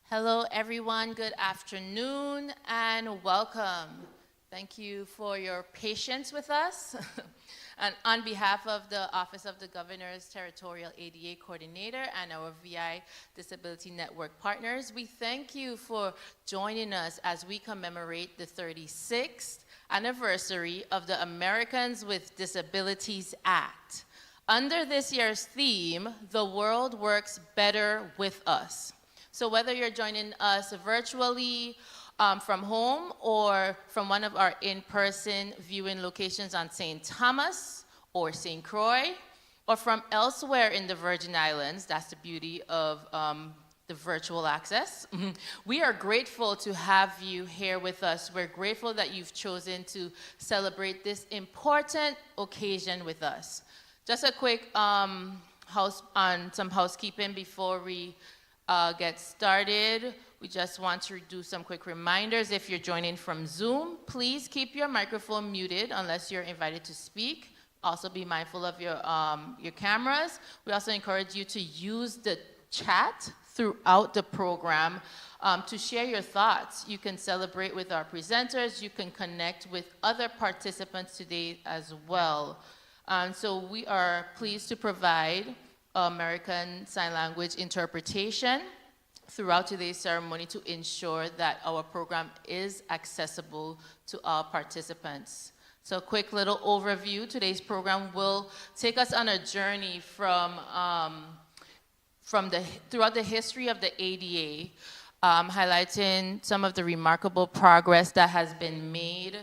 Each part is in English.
Hello, everyone. Good afternoon and welcome. Thank you for your patience with us. And on behalf of the Office of the Governor's Territorial ADA Coordinator and our VI Disability Network partners, we thank you for joining us as we commemorate the 36th anniversary of the Americans with Disabilities Act. Under this year's theme, The World Works Better with Us. So whether you're joining us virtually from home or from one of our in-person viewing locations on St. Thomas or St. Croix, or from elsewhere in the Virgin Islands, that's the beauty of the virtual access. We are grateful to have you here with us. We're grateful that you've chosen to celebrate this important occasion with us. Just a quick some housekeeping before we get started. We just want to do some quick reminders. If you're joining from Zoom, please keep your microphone muted unless you're invited to speak. Also be mindful of your cameras. We also encourage you to use the chat throughout the program to share your thoughts. You can celebrate with our presenters. You can connect with other participants today as well. So we are pleased to provide American Sign Language interpretation throughout today's ceremony to ensure that our program is accessible to all participants. So a quick little overview. Today's program will take us on a journey throughout the history of the ADA, highlighting some of the remarkable progress that has been made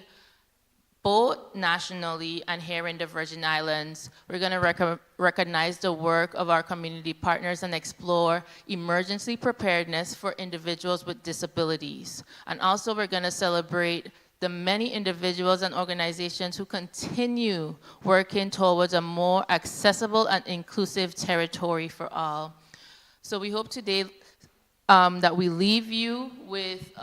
both nationally and here in the Virgin Islands. We're going to recognize the work of our community partners and explore emergency preparedness for individuals with disabilities. And also we're going to celebrate the many individuals and organizations who continue working towards a more accessible and inclusive territory for all. So we hope today that we leave you with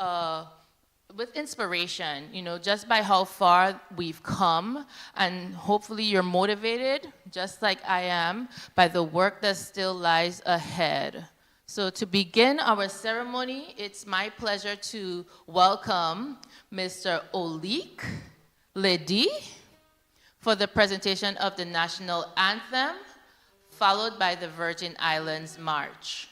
inspiration, just by how far we've come, and hopefully you're motivated, just like I am, by the work that still lies ahead. So to begin our ceremony, it's my pleasure to welcome Mr. Olik Ledi for the presentation of the national anthem, followed by the Virgin Islands March.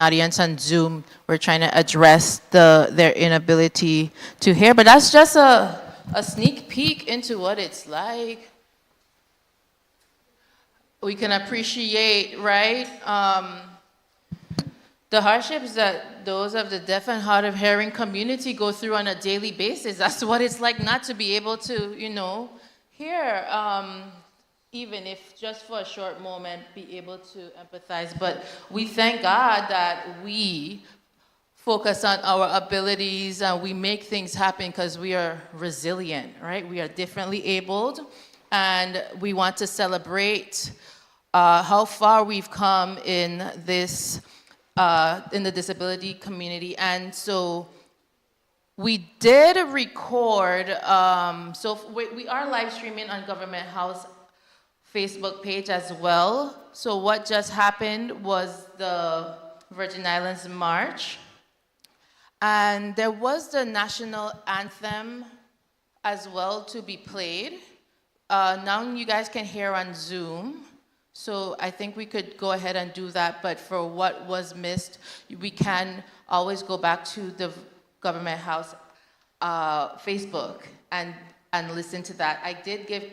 audience on Zoom, we're trying to address their inability to hear. But that's just a sneak peek into what it's like. We can appreciate, right, the hardships that those of the deaf and hard of hearing community go through on a daily basis. That's what it's like not to be able to, hear, even if just for a short moment, be able to empathize. But we thank God that we focus on our abilities and we make things happen because we are resilient, right? We are differently abled, and we want to celebrate how far we've come in this, in the disability community. And so we did record, so we are live streaming on Government House Facebook page as well. So what just happened was the Virgin Islands March. And there was the national anthem as well to be played. Now you guys can hear on Zoom. So I think we could go ahead and do that, but for what was missed, we can always go back to the Government House Facebook and listen to that. I did give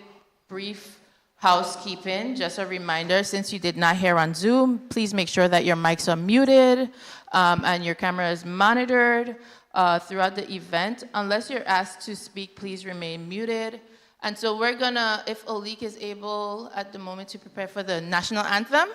brief housekeeping, just a reminder, since you did not hear on Zoom, please make sure that your mics are muted and your camera is monitored throughout the event. Unless you're asked to speak, please remain muted. And so we're gonna, if Olik is able at the moment to prepare for the national anthem.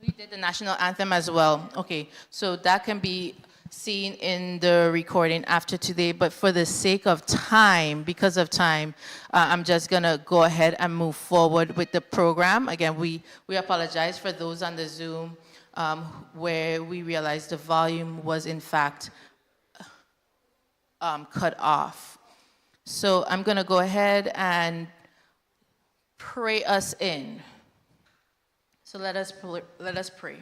We did the national anthem as well. Okay, so that can be seen in the recording after today, but for the sake of time, because of time, I'm just gonna go ahead and move forward with the program. Again, we apologize for those on the Zoom where we realized the volume was in fact cut off. So I'm gonna go ahead and pray us in. So let us pray.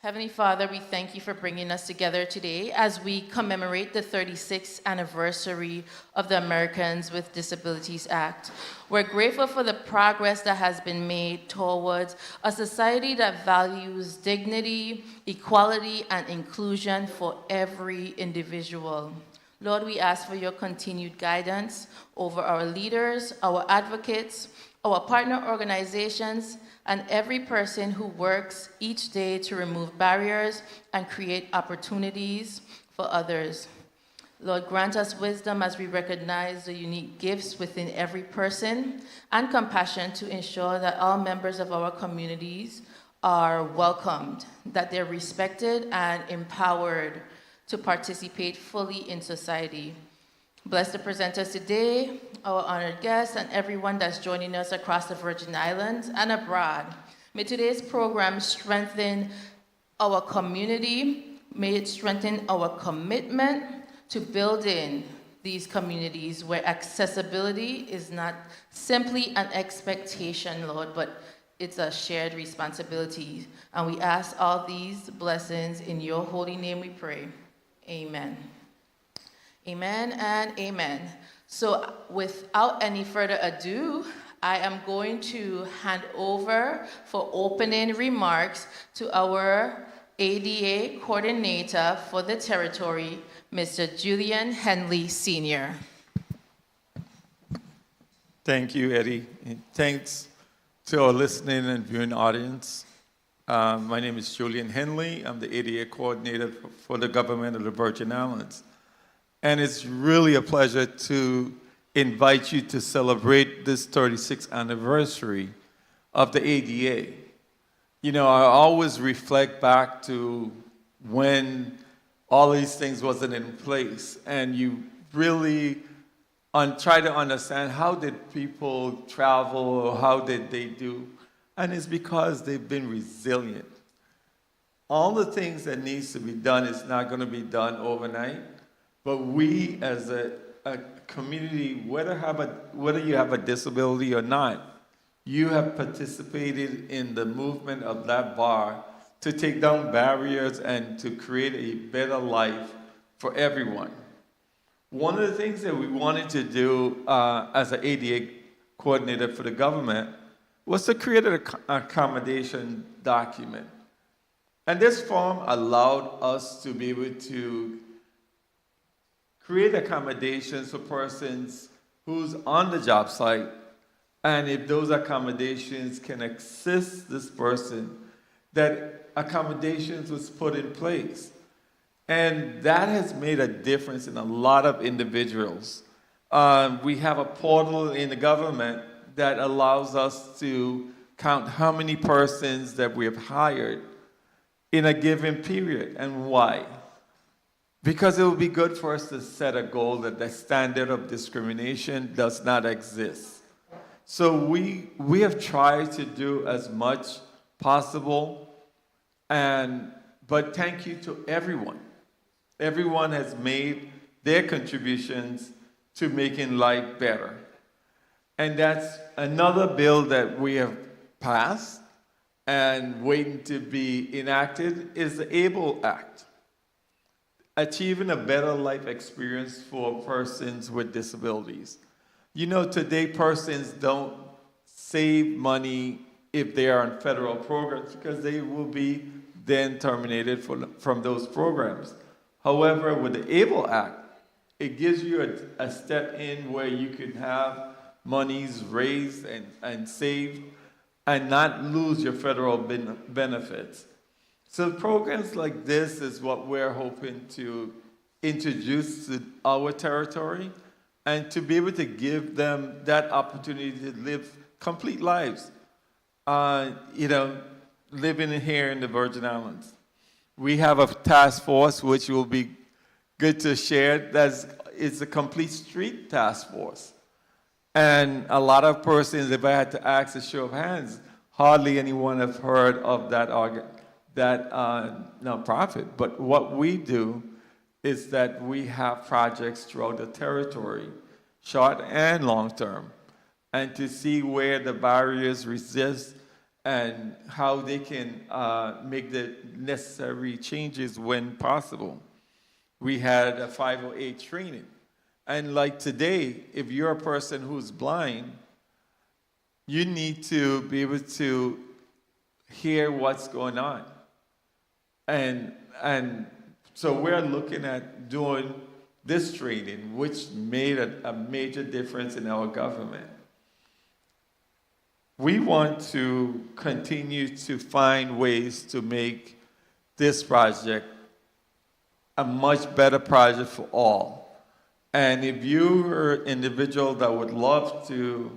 Heavenly Father, we thank you for bringing us together today as we commemorate the 36th anniversary of the Americans with Disabilities Act. We're grateful for the progress that has been made towards a society that values dignity, equality, and inclusion for every individual. Lord, we ask for your continued guidance over our leaders, our advocates, our partner organizations, and every person who works each day to remove barriers and create opportunities for others. Lord, grant us wisdom as we recognize the unique gifts within every person and compassion to ensure that all members of our communities are welcomed, that they're respected and empowered to participate fully in society. Bless the presenters today, our honored guests, and everyone that's joining us across the Virgin Islands and abroad. May today's program strengthen our community. May it strengthen our commitment to building these communities where accessibility is not simply an expectation, Lord, but it's a shared responsibility. And we ask all these blessings in your holy name we pray. Amen. Amen and amen. So without any further ado, I am going to hand over for opening remarks to our ADA coordinator for the territory, Mr. Julian Henley Sr. Thank you, Eddie. And thanks to our listening and viewing audience. My name is Julian Henley. I'm the ADA coordinator for the government of the Virgin Islands. And it's really a pleasure to invite you to celebrate this 36th anniversary of the ADA. You know, I always reflect back to when all these things wasn't in place, and you really try to understand how did people travel, or how did they do, and it's because they've been resilient. All the things that needs to be done is not going to be done overnight. But we, as a community, whether you have a disability or not, you have participated in the movement of that bar to take down barriers and to create a better life for everyone. One of the things that we wanted to do as an ADA coordinator for the government was to create an accommodation document. And this form allowed us to be able to create accommodations for persons who's on the job site, and if those accommodations can assist this person, that accommodations was put in place. And that has made a difference in a lot of individuals. We have a portal in the government that allows us to count how many persons that we have hired in a given period and why. Because it will be good for us to set a goal that the standard of discrimination does not exist. So we have tried to do as much possible, but thank you to everyone. Everyone has made their contributions to making life better. And that's another bill that we have passed and waiting to be enacted is the ABLE Act. Achieving a better life experience for persons with disabilities. You know, today persons don't save money if they are on federal programs because they will be then terminated from those programs. However, with the ABLE Act, it gives you a step in where you can have monies raised and saved and not lose your federal benefits. So programs like this is what we're hoping to introduce to our territory and to be able to give them that opportunity to live complete lives, living here in the Virgin Islands. We have a task force which will be good to share. It's a complete street task force. And a lot of persons, if I had to ask a show of hands, hardly anyone have heard of that nonprofit. But what we do is that we have projects throughout the territory, short and long term, and to see where the barriers resist and how they can make the necessary changes when possible. We had a 508 training. And like today, if you're a person who's blind, you need to be able to hear what's going on. And so we're looking at doing this training, which made a major difference in our government. We want to continue to find ways to make this project a much better project for all. And if you're an individual that would love to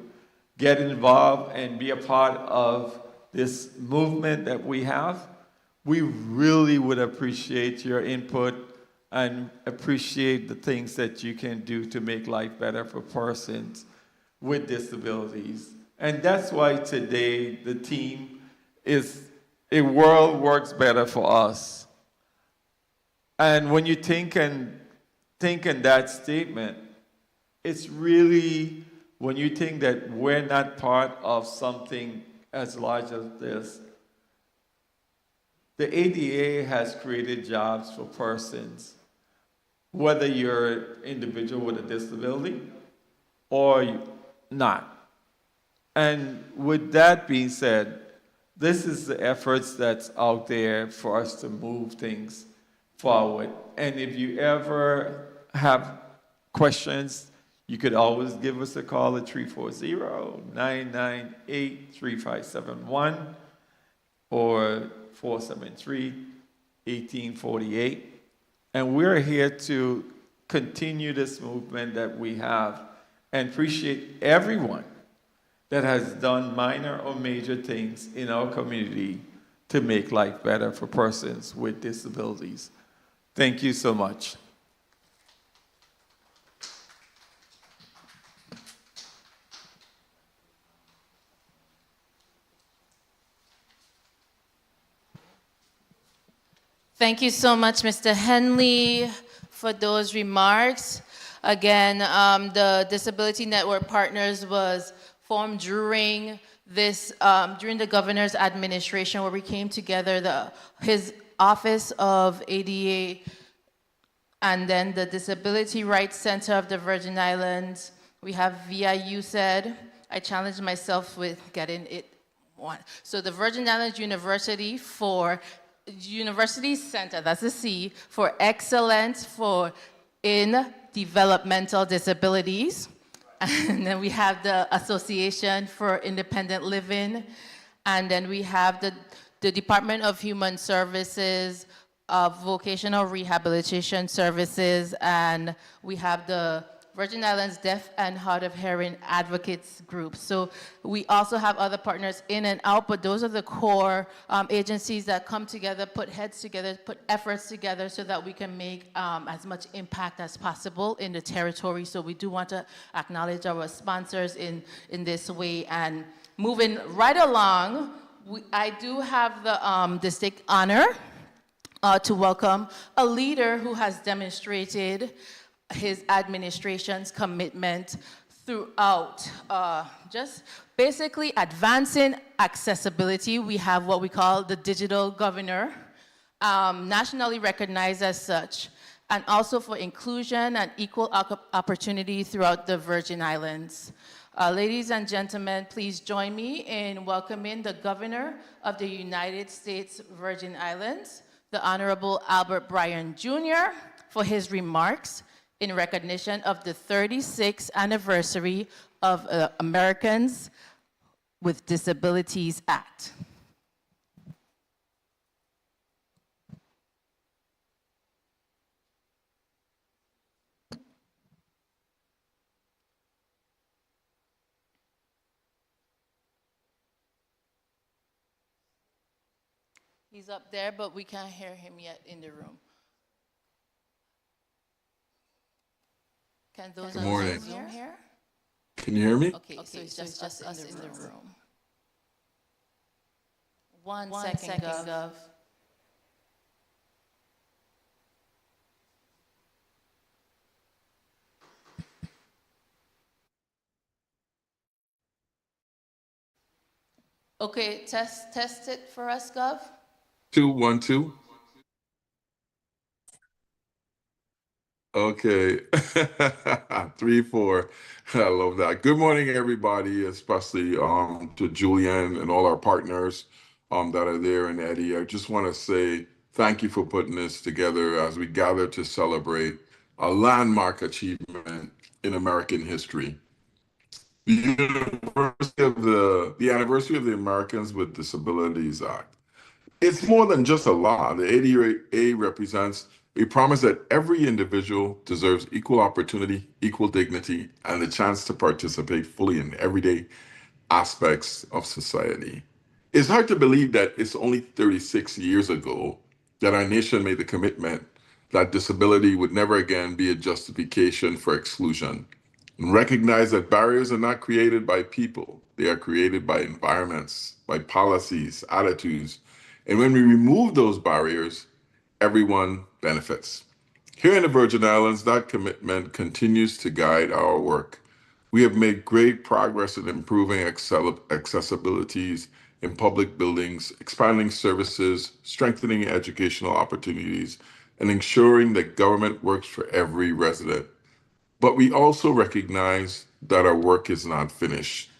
get involved and be a part of this movement that we have, we really would appreciate your input and appreciate the things that you can do to make life better for persons with disabilities. And that's why today the theme is a world works better for us. And when you think in that statement, it's really when you think that we're not part of something as large as this. The ADA has created jobs for persons, whether you're an individual with a disability or not. And with that being said, this is the efforts that's out there for us to move things forward. And if you ever have questions, you could always give us a call at 340-998-3571 or 473-1848. And we're here to continue this movement that we have and appreciate everyone that has done minor or major things in our community to make life better for persons with disabilities. Thank you so much. Thank you so much, Mr. Henley, for those remarks. Again, the Disability Network Partners was formed during the governor's administration, where we came together, his Office of ADA, and then the Disability Rights Center of the Virgin Islands. We have VIU said. I challenged myself with getting it one. So the Virgin Islands University Center, that's a C, for excellence in developmental disabilities. And then we have the Association for Independent Living. And then we have the Department of Human Services, Vocational Rehabilitation Services, and we have the Virgin Islands Deaf and Hard of Hearing Advocates Group. So we also have other partners in and out, but those are the core agencies that come together, put heads together, put efforts together so that we can make as much impact as possible in the territory. So we do want to acknowledge our sponsors in this way. And moving right along, I do have the distinct honor to welcome a leader who has demonstrated his administration's commitment throughout just basically advancing accessibility. We have what we call the digital governor, nationally recognized as such, and also for inclusion and equal opportunity throughout the Virgin Islands. Ladies and gentlemen, please join me in welcoming the governor of the United States Virgin Islands, the Honorable Albert Bryan Jr., for his remarks in recognition of the 36th anniversary of Americans with Disabilities Act. He's up there, but we can't hear him yet in the room. Can those Good on morning. Zoom hear? Can you hear me? Okay, so it's just us in the room. One second, Gov. Okay, test it for us, Gov. 2, 1, 2. Okay. 3, 4. I love that. Good morning, everybody, especially to Julian and all our partners that are there, and Eddie. I just want to say thank you for putting this together as we gather to celebrate a landmark achievement in American history. The anniversary of the Americans with Disabilities Act. It's more than just a law. The ADA represents a promise that every individual deserves equal opportunity, equal dignity, and the chance to participate fully in everyday aspects of society. It's hard to believe that it's only 36 years ago that our nation made the commitment that disability would never again be a justification for exclusion. And recognize that barriers are not created by people, they are created by environments, by policies, attitudes. And when we remove those barriers, everyone benefits. Here in the Virgin Islands, that commitment continues to guide our work. We have made great progress in improving accessibilities in public buildings, expanding services, strengthening educational opportunities, and ensuring that government works for every resident. But we also recognize that our work is not finished.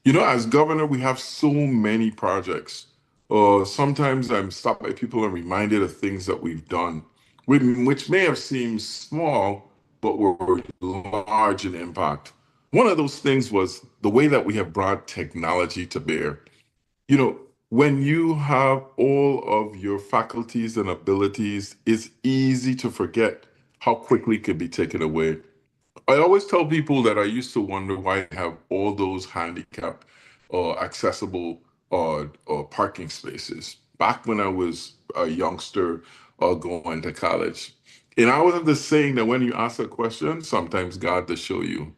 You know, as governor, we have so many projects. Sometimes I'm stopped by people and reminded of things that we've done, which may have seemed small, but were large in impact. One of those things was the way that we have brought technology to bear. You know, when you have all of your faculties and abilities, it's easy to forget how quickly it can be taken away. I always tell people that I used to wonder why I have all those handicap accessible parking spaces back when I was a youngster going to college. And I was of the saying that when you ask a question, sometimes God does show you.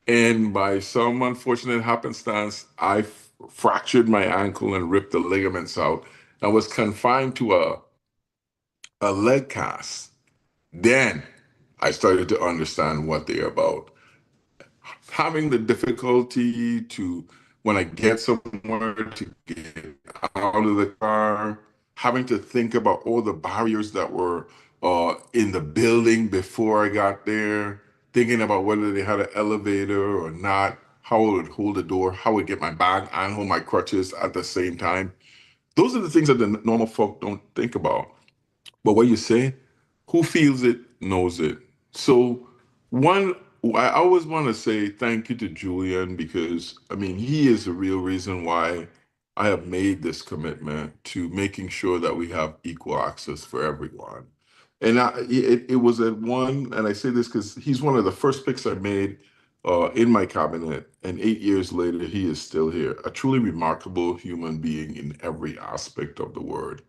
And by some unfortunate happenstance, I fractured my ankle and ripped the ligaments out. I was confined to a leg cast. Then I started to understand what they're about. Having the difficulty to, when I get somewhere, to get out of the car, having to think about all the barriers that were in the building before I got there, thinking about whether they had an elevator or not, how I would hold the door, how I would get my bag and hold my crutches at the same time. Those are the things that the normal folk don't think about. But what you say, who feels it knows it. So one, I always want to say thank you to Julian because I mean he is the real reason why I have made this commitment to making sure that we have equal access for everyone. And it was at one, and I say this because he's one of the first picks I made in my cabinet, and 8 years later, he is still here. A truly remarkable human being in every aspect of the word.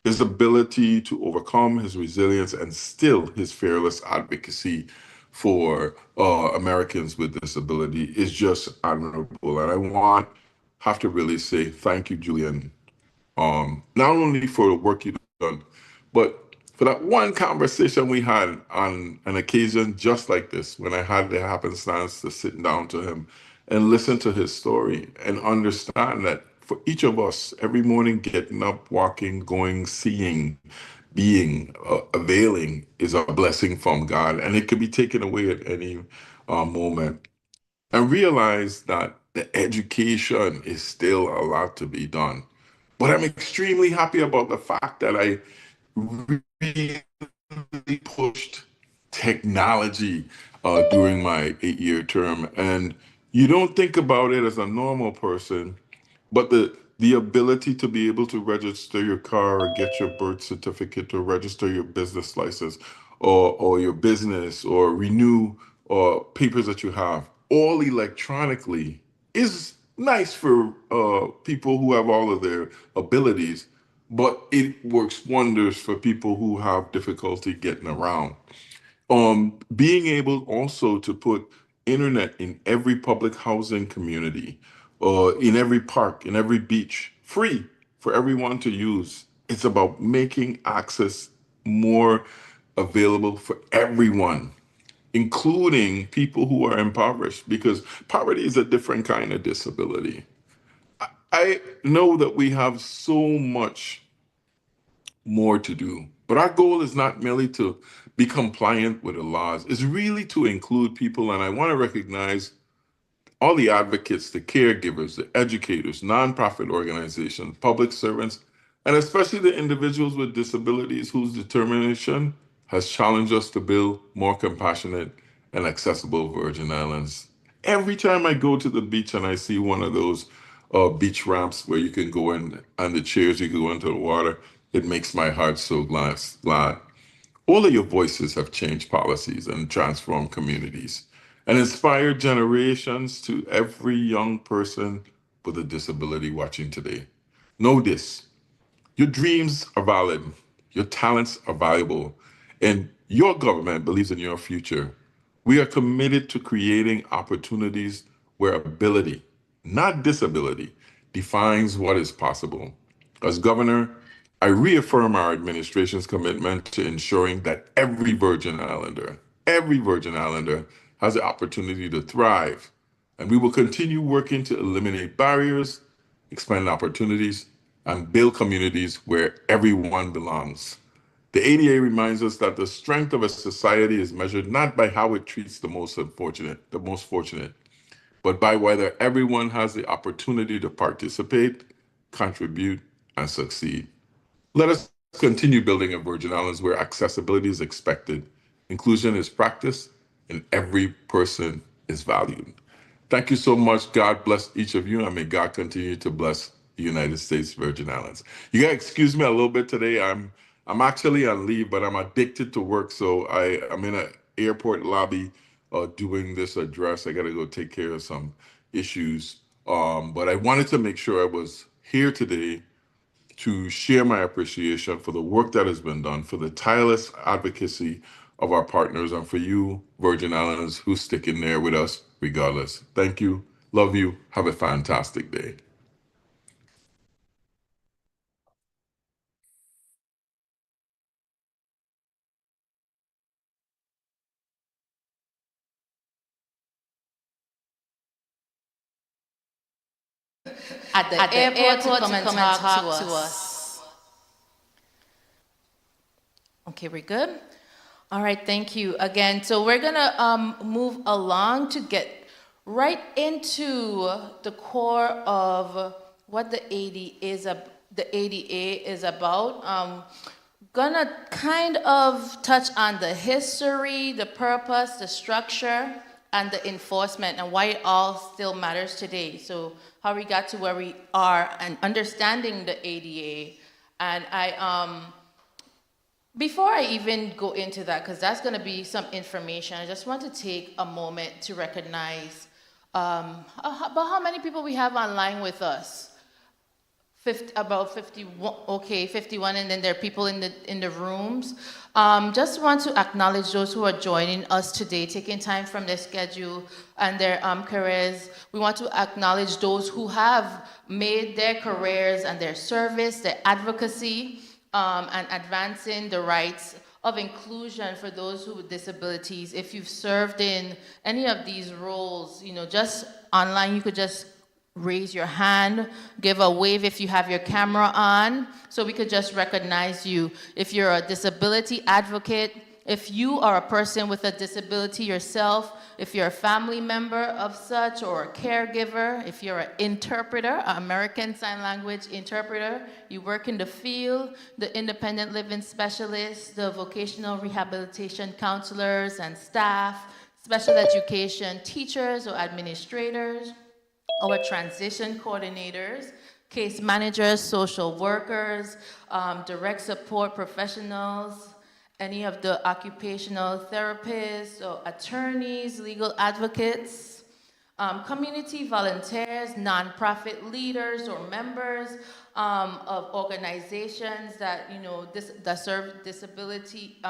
His ability to overcome, his resilience, and still his fearless advocacy for Americans with disability is just admirable. And have to really say thank you, Julian, not only for the work you've done, but for that one conversation we had on an occasion just like this, when I had the happenstance to sit down to him and listen to his story and understand that for each of us, every morning getting up, walking, going, seeing, being, availing is a blessing from God, and it can be taken away at any moment. And realize that the education is still a lot to be done. But I'm extremely happy about the fact that I really pushed technology during my 8 year term. And you don't think about it as a normal person, but the ability to be able to register your car or get your birth certificate or register your business license or your business or renew or papers that you have all electronically is nice for people who have all of their abilities, but it works wonders for people who have difficulty getting around. Being able also to put internet in every public housing community, or in every park, in every beach, free for everyone to use. It's about making access more available for everyone, including people who are impoverished, because poverty is a different kind of disability. I know that we have so much more to do. But our goal is not merely to be compliant with the laws, it's really to include people. And I want to recognize all the advocates, the caregivers, the educators, nonprofit organizations, public servants, and especially the individuals with disabilities whose determination has challenged us to build more compassionate and accessible Virgin Islands. Every time I go to the beach and I see one of those beach ramps where you can go in and the chairs, you can go into the water, it makes my heart so glad. All of your voices have changed policies and transformed communities and inspired generations to every young person with a disability watching today. Know this: your dreams are valid, your talents are valuable, and your government believes in your future. We are committed to creating opportunities where ability, not disability, defines what is possible. As governor, I reaffirm our administration's commitment to ensuring that every Virgin Islander has the opportunity to thrive. And we will continue working to eliminate barriers, expand opportunities, and build communities where everyone belongs. The ADA reminds us that the strength of a society is measured not by how it treats the most fortunate, but by whether everyone has the opportunity to participate, contribute, and succeed. Let us continue building a Virgin Islands where accessibility is expected, inclusion is practiced, and every person is valued. Thank you so much. God bless each of you, and may God continue to bless the United States Virgin Islands. You gotta excuse me a little bit today. I'm actually on leave, but I'm addicted to work, so I'm in an airport lobby doing this address. I gotta go take care of some issues. But I wanted to make sure I was here today to share my appreciation for the work that has been done, for the tireless advocacy of our partners, and for you, Virgin Islands, who stick in there with us regardless. Thank you. Love you. Have a fantastic day. At the airport to come and talk to us. Okay, we're good? All right, thank you again. So we're gonna move along to get right into the core of what the ADA is about. Gonna kind of touch on the history, the purpose, the structure, and the enforcement, and why it all still matters today. So how we got to where we are and understanding the ADA. And before I even go into that, because that's going to be some information, I just want to take a moment to recognize about how many people we have online with us. 50, about 51, okay, 51, and then there are people in the rooms. Just want to acknowledge those who are joining us today, taking time from their schedule and their careers. We want to acknowledge those who have made their careers and their service, their advocacy, and advancing the rights of inclusion for those with disabilities. If you've served in any of these roles, just online, you could just raise your hand, give a wave if you have your camera on, so we could just recognize you. If you're a disability advocate, if you are a person with a disability yourself, if you're a family member of such or a caregiver, if you're an interpreter, an American Sign Language interpreter, you work in the field, the independent living specialists, the vocational rehabilitation counselors and staff, special education teachers or administrators, our transition coordinators, case managers, social workers, direct support professionals, any of the occupational therapists or attorneys, legal advocates, community volunteers, nonprofit leaders or members of organizations that that serve disability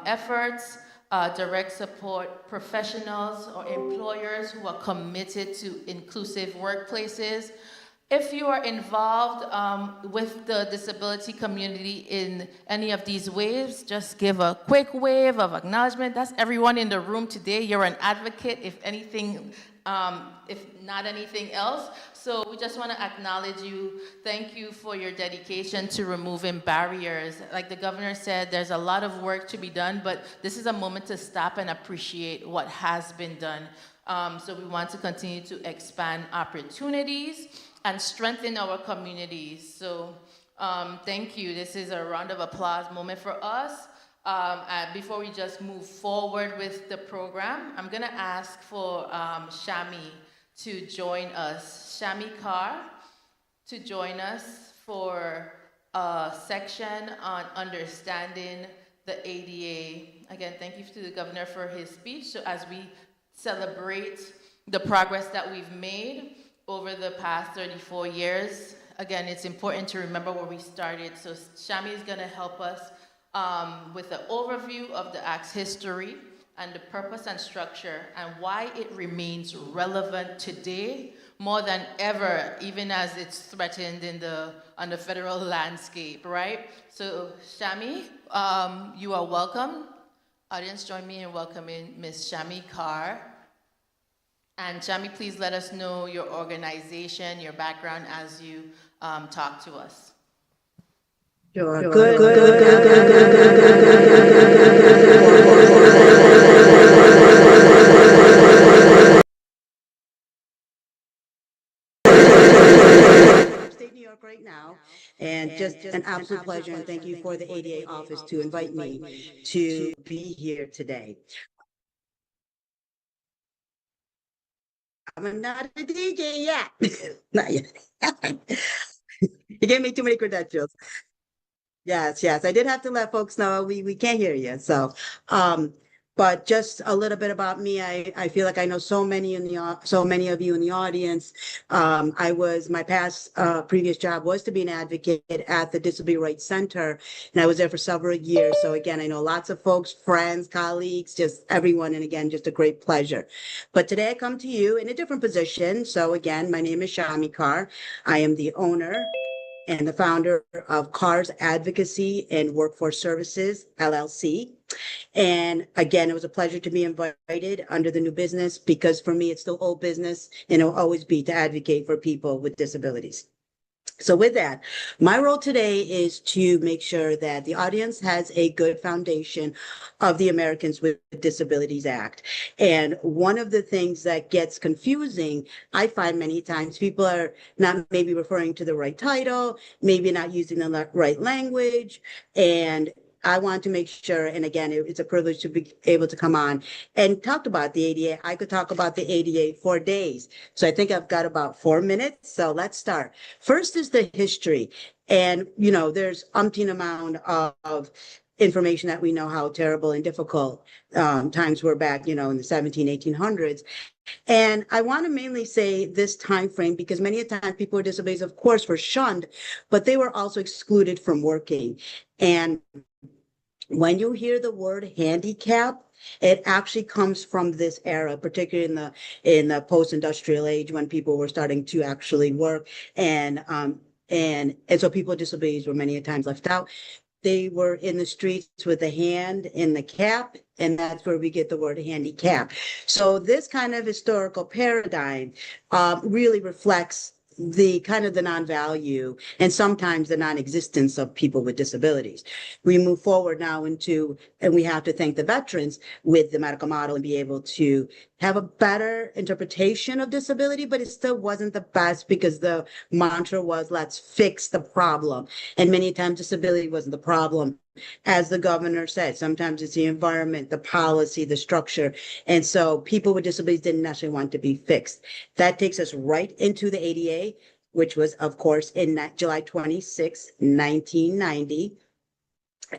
efforts, direct support professionals or employers who are committed to inclusive workplaces. If you are involved with the disability community in any of these waves, just give a quick wave of acknowledgement. That's everyone in the room today. You're an advocate, if anything, if not anything else. So we just want to acknowledge you. Thank you for your dedication to removing barriers. Like the governor said, there's a lot of work to be done, but this is a moment to stop and appreciate what has been done. So we want to continue to expand opportunities and strengthen our communities. So thank you. This is a round of applause moment for us. Before we just move forward with the program, I'm gonna ask for Shami to join us, Shami Carr, to join us for a section on understanding the ADA. Again, thank you to the governor for his speech. So as we celebrate the progress that we've made over the past 34 years, again, it's important to remember where we started. So Shami is gonna help us with an overview of the Act's history and the purpose and structure and why it remains relevant today more than ever, even as it's threatened on the federal landscape, right? So Shami, you are welcome. Audience, join me in welcoming Ms. Shami Carr. And Shami, please let us know your organization, your background as you talk to us. Sure. Upstate New York right now, and just an absolute pleasure, and thank you for the ADA office to invite me to be here today. I'm not a DJ yet. Not yet. You gave me too many credentials. Yes, I did have to let folks know we can't hear you. So, but just a little bit about me. I feel like I know so many of you in the audience. My previous job was to be an advocate at the Disability Rights Center, and I was there for several years. So again, I know lots of folks, friends, colleagues, just everyone, and again, just a great pleasure. But today I come to you in a different position. So again, my name is Shami Carr. I am the owner and the founder of Carr's Advocacy and Workforce Services, LLC. And again, it was a pleasure to be invited under the new business, because for me, it's still old business and it'll always be to advocate for people with disabilities. So with that, my role today is to make sure that the audience has a good foundation of the Americans with Disabilities Act. And one of the things that gets confusing, I find many times people are not maybe referring to the right title, maybe not using the right language. And I want to make sure, and again, it's a privilege to be able to come on and talk about the ADA. I could talk about the ADA for days. So I think I've got about 4 minutes. So let's start. First is the history. And, there's umpteen amount of information that we know how terrible and difficult times were back, in the 1800s. And I want to mainly say this time frame because many a time people with disabilities, of course, were shunned, but they were also excluded from working. And when you hear the word handicap, it actually comes from this era, particularly in the post-industrial age when people were starting to actually work, and so people with disabilities were many times left out. They were in the streets with a hand in the cap, and that's where we get the word handicap. So this kind of historical paradigm really reflects the kind of the non-value and sometimes the non-existence of people with disabilities. We move forward now and we have to thank the veterans with the medical model and be able to have a better interpretation of disability, but it still wasn't the best because the mantra was, let's fix the problem. And many times disability wasn't the problem. As the governor said, sometimes it's the environment, the policy, the structure. And so people with disabilities didn't necessarily want to be fixed. That takes us right into the ADA, which was, of course, in July 26, 1990.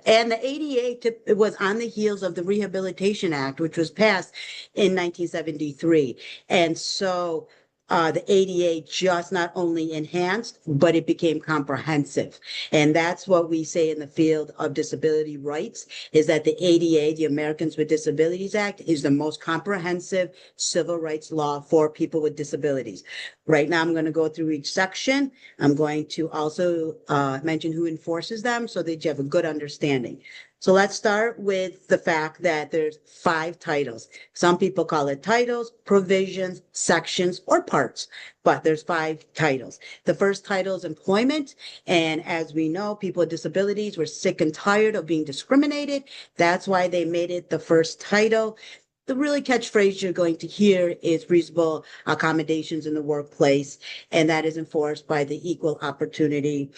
And the ADA was on the heels of the Rehabilitation Act, which was passed in 1973. And so the ADA just not only enhanced, but it became comprehensive. And that's what we say in the field of disability rights, is that the ADA, the Americans with Disabilities Act, is the most comprehensive civil rights law for people with disabilities. Right now, I'm going to go through each section. I'm going to also mention who enforces them so that you have a good understanding. So let's start with the fact that there's 5 titles. Some people call it titles, provisions, sections, or parts, but there's 5 titles. The first title is employment. And as we know, people with disabilities were sick and tired of being discriminated. That's why they made it the first title. The really catchphrase you're going to hear is reasonable accommodations in the workplace, and that is enforced by the Equal Employment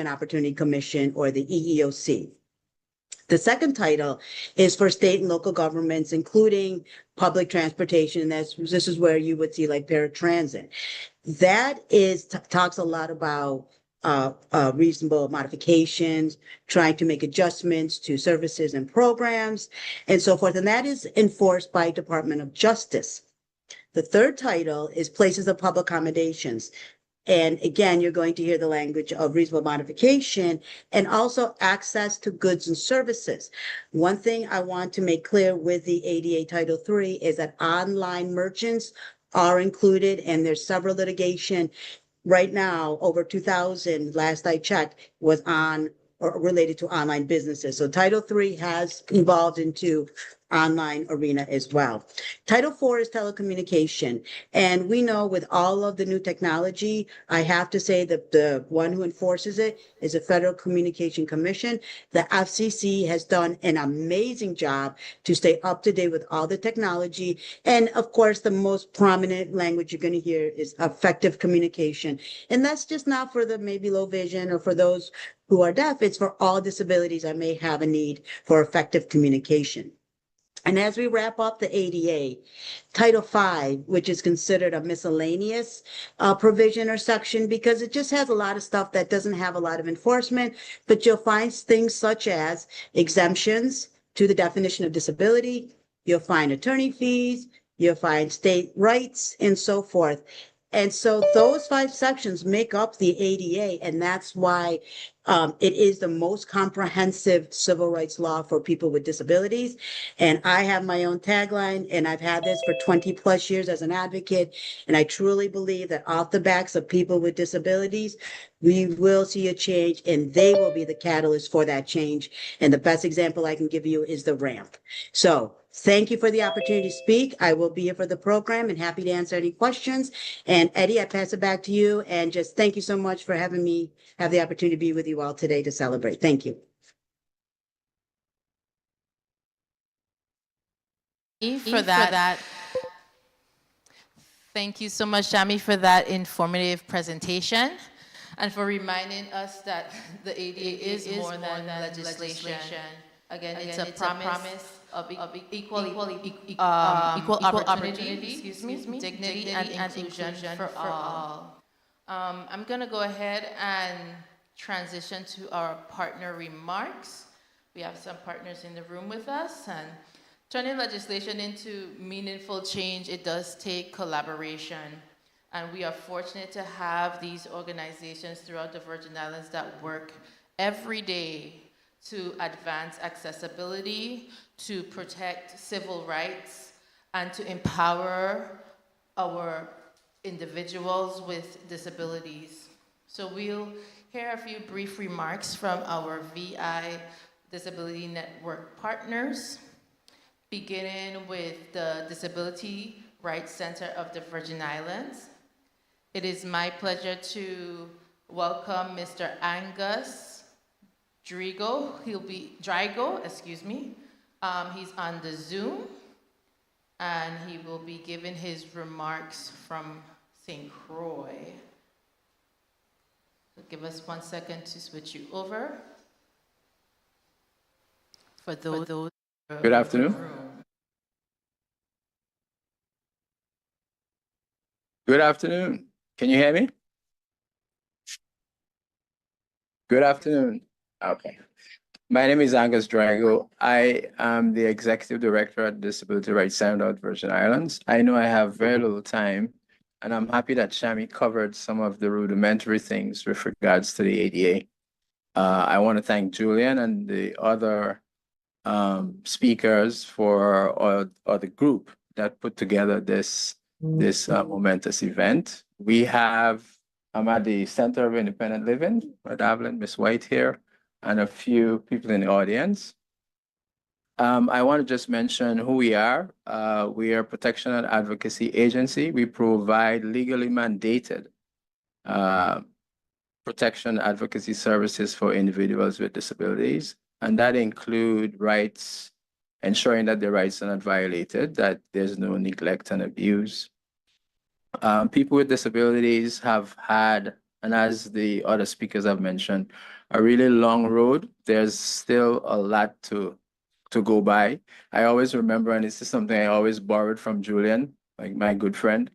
Opportunity Commission, or the EEOC. The second title is for state and local governments, including public transportation. This is where you would see like paratransit. That talks a lot about reasonable modifications, trying to make adjustments to services and programs, and so forth. And that is enforced by Department of Justice. The third title is places of public accommodations. And again, you're going to hear the language of reasonable modification and also access to goods and services. One thing I want to make clear with the ADA Title III is that online merchants are included, and there's several litigation right now. Over 2,000, last I checked, was on or related to online businesses. So Title III has evolved into online arena as well. Title IV is telecommunication. And we know with all of the new technology, I have to say that the one who enforces it is the Federal Communication Commission. The FCC has done an amazing job to stay up to date with all the technology. And of course, the most prominent language you're going to hear is effective communication. And that's just not for the maybe low vision or for those who are deaf. It's for all disabilities that may have a need for effective communication. And as we wrap up the ADA, Title V, which is considered a miscellaneous provision or section, because it just has a lot of stuff that doesn't have a lot of enforcement, but you'll find things such as exemptions to the definition of disability, you'll find attorney fees, you'll find state rights, and so forth. And so those 5 sections make up the ADA, and that's why It is the most comprehensive civil rights law for people with disabilities. And I have my own tagline, and I've had this for 20 plus years as an advocate. And I truly believe that off the backs of people with disabilities, we will see a change and they will be the catalyst for that change. And the best example I can give you is the ramp. So thank you for the opportunity to speak. I will be here for the program and happy to answer any questions. And Eddie, I pass it back to you. And just thank you so much for having me have the opportunity to be with you all today to celebrate. Thank you. For that. Thank you so much, Shami, for that informative presentation and for reminding us that the ADA is more than legislation. Again, it's a promise of equal opportunity, dignity and inclusion for all. I'm going to go ahead and transition to our partner remarks. We have some partners in the room with us, and turning legislation into meaningful change, it does take collaboration. And we are fortunate to have these organizations throughout the Virgin Islands that work every day to advance accessibility, to protect civil rights, and to empower our individuals with disabilities. So we'll hear a few brief remarks from our VI Disability Network partners, beginning with the Disability Rights Center of the Virgin Islands. It is my pleasure to welcome Mr. Angus Drigo. He's on the Zoom, and he will be giving his remarks from St. Croix. So give us 1 second to switch you over. For those. Good afternoon. Good afternoon. Can you hear me? Good afternoon. Okay. My name is Angus Drago. I am the Executive Director at Disability Rights Center of Virgin Islands. I know I have very little time, and I'm happy that Shami covered some of the rudimentary things with regards to the ADA. I want to thank Julian and the other speakers or the group that put together this momentous event. I'm at the Center of Independent Living, Red Evelyn, Miss White here, and a few people in the audience. I want to just mention who we are. We are a protection and advocacy agency. We provide legally mandated protection advocacy services for individuals with disabilities. And that include rights, ensuring that their rights are not violated, that there's no neglect and abuse. People with disabilities have had, and as the other speakers have mentioned, a really long road. There's still a lot to go by. I always remember, and this is something I always borrowed from Julian, like my good friend,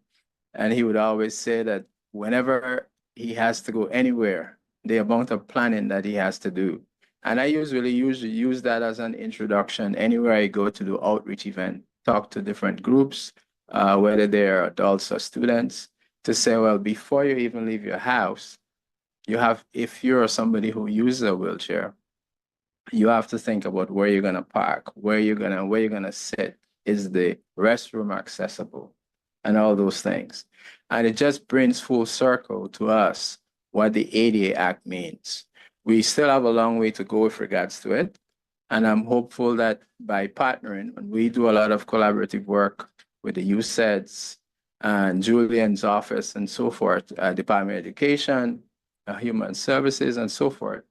and he would always say that whenever he has to go anywhere, the amount of planning that he has to do. And I usually use that as an introduction anywhere I go to do outreach event, talk to different groups, whether they're adults or students, to say, well, before you even leave your house, if you're somebody who uses a wheelchair, you have to think about where you're gonna park, where you're gonna sit. Is the restroom accessible? And all those things. And it just brings full circle to us what the ADA Act means. We still have a long way to go with regards to it. And I'm hopeful that by partnering, and we do a lot of collaborative work with the USEDS and Julian's office and so forth, Department of Education, Human Services, and so forth.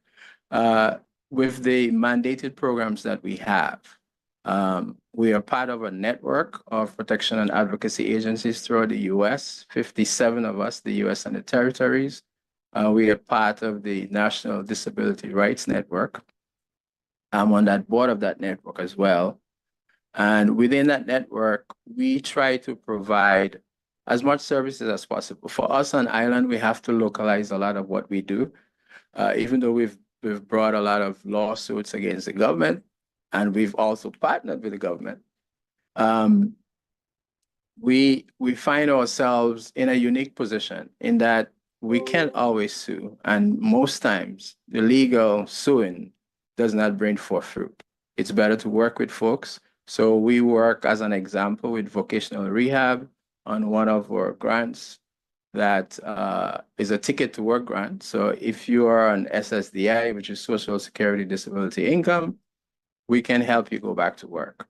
With the mandated programs that we have, we are part of a network of protection and advocacy agencies throughout the US, 57 of us, the US and the territories. We are part of the National Disability Rights Network. I'm on that board of that network as well. And within that network, we try to provide as much services as possible. For us on island, we have to localize a lot of what we do, even though we've brought a lot of lawsuits against the government, and we've also partnered with the government. We find ourselves in a unique position in that we can't always sue. And most times, the legal suing does not bring forth fruit. It's better to work with folks. So we work as an example with vocational rehab on one of our grants that is a ticket to work grant. So if you are on SSDI, which is Social Security Disability Income, we can help you go back to work.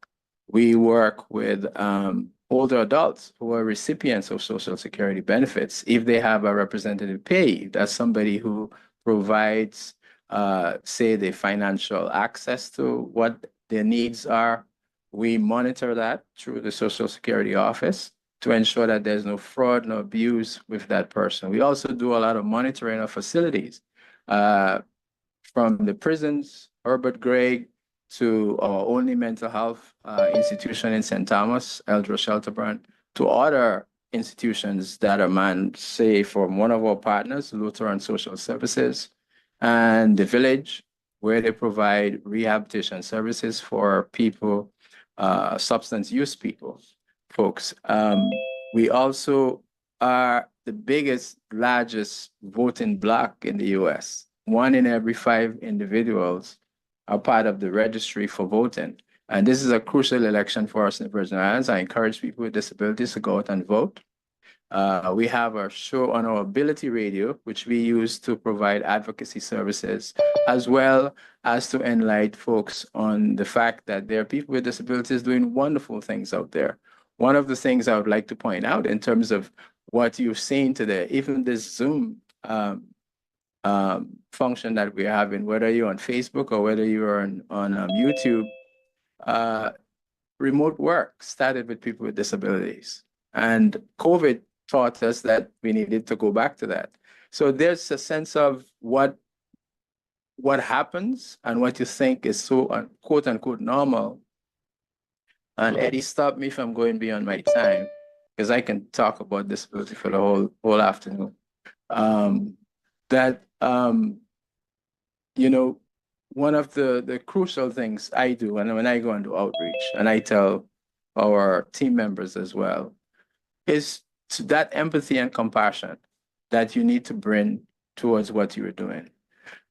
We work with older adults who are recipients of Social Security benefits. If they have a representative payee, that's somebody who provides, say, the financial access to what their needs are, we monitor that through the Social Security office to ensure that there's no fraud, no abuse with that person. We also do a lot of monitoring of facilities, from the prisons, Herbert Gregg, to our only mental health institution in St. Thomas, Eldro Shelterbrand, to other institutions that are manned, say, from one of our partners, Lutheran Social Services, and the Village, where they provide rehabilitation services for people, substance use people, folks. We also are the biggest, largest voting bloc in the US. 1 in every 5 individuals are part of the registry for voting. And this is a crucial election for us in the Virgin Islands. I encourage people with disabilities to go out and vote. We have a show on our Ability Radio, which we use to provide advocacy services, as well as to enlighten folks on the fact that there are people with disabilities doing wonderful things out there. One of the things I would like to point out in terms of what you've seen today, even this Zoom function that we're having, whether you're on Facebook or whether you're on YouTube, remote work started with people with disabilities. And COVID taught us that we needed to go back to that. So there's a sense of what happens and what you think is so quote unquote normal. And Eddie, stop me if I'm going beyond my time, because I can talk about disability for the whole afternoon. You know, one of the crucial things I do, and when I go and do outreach, and I tell our team members as well, is to that empathy and compassion that you need to bring towards what you're doing.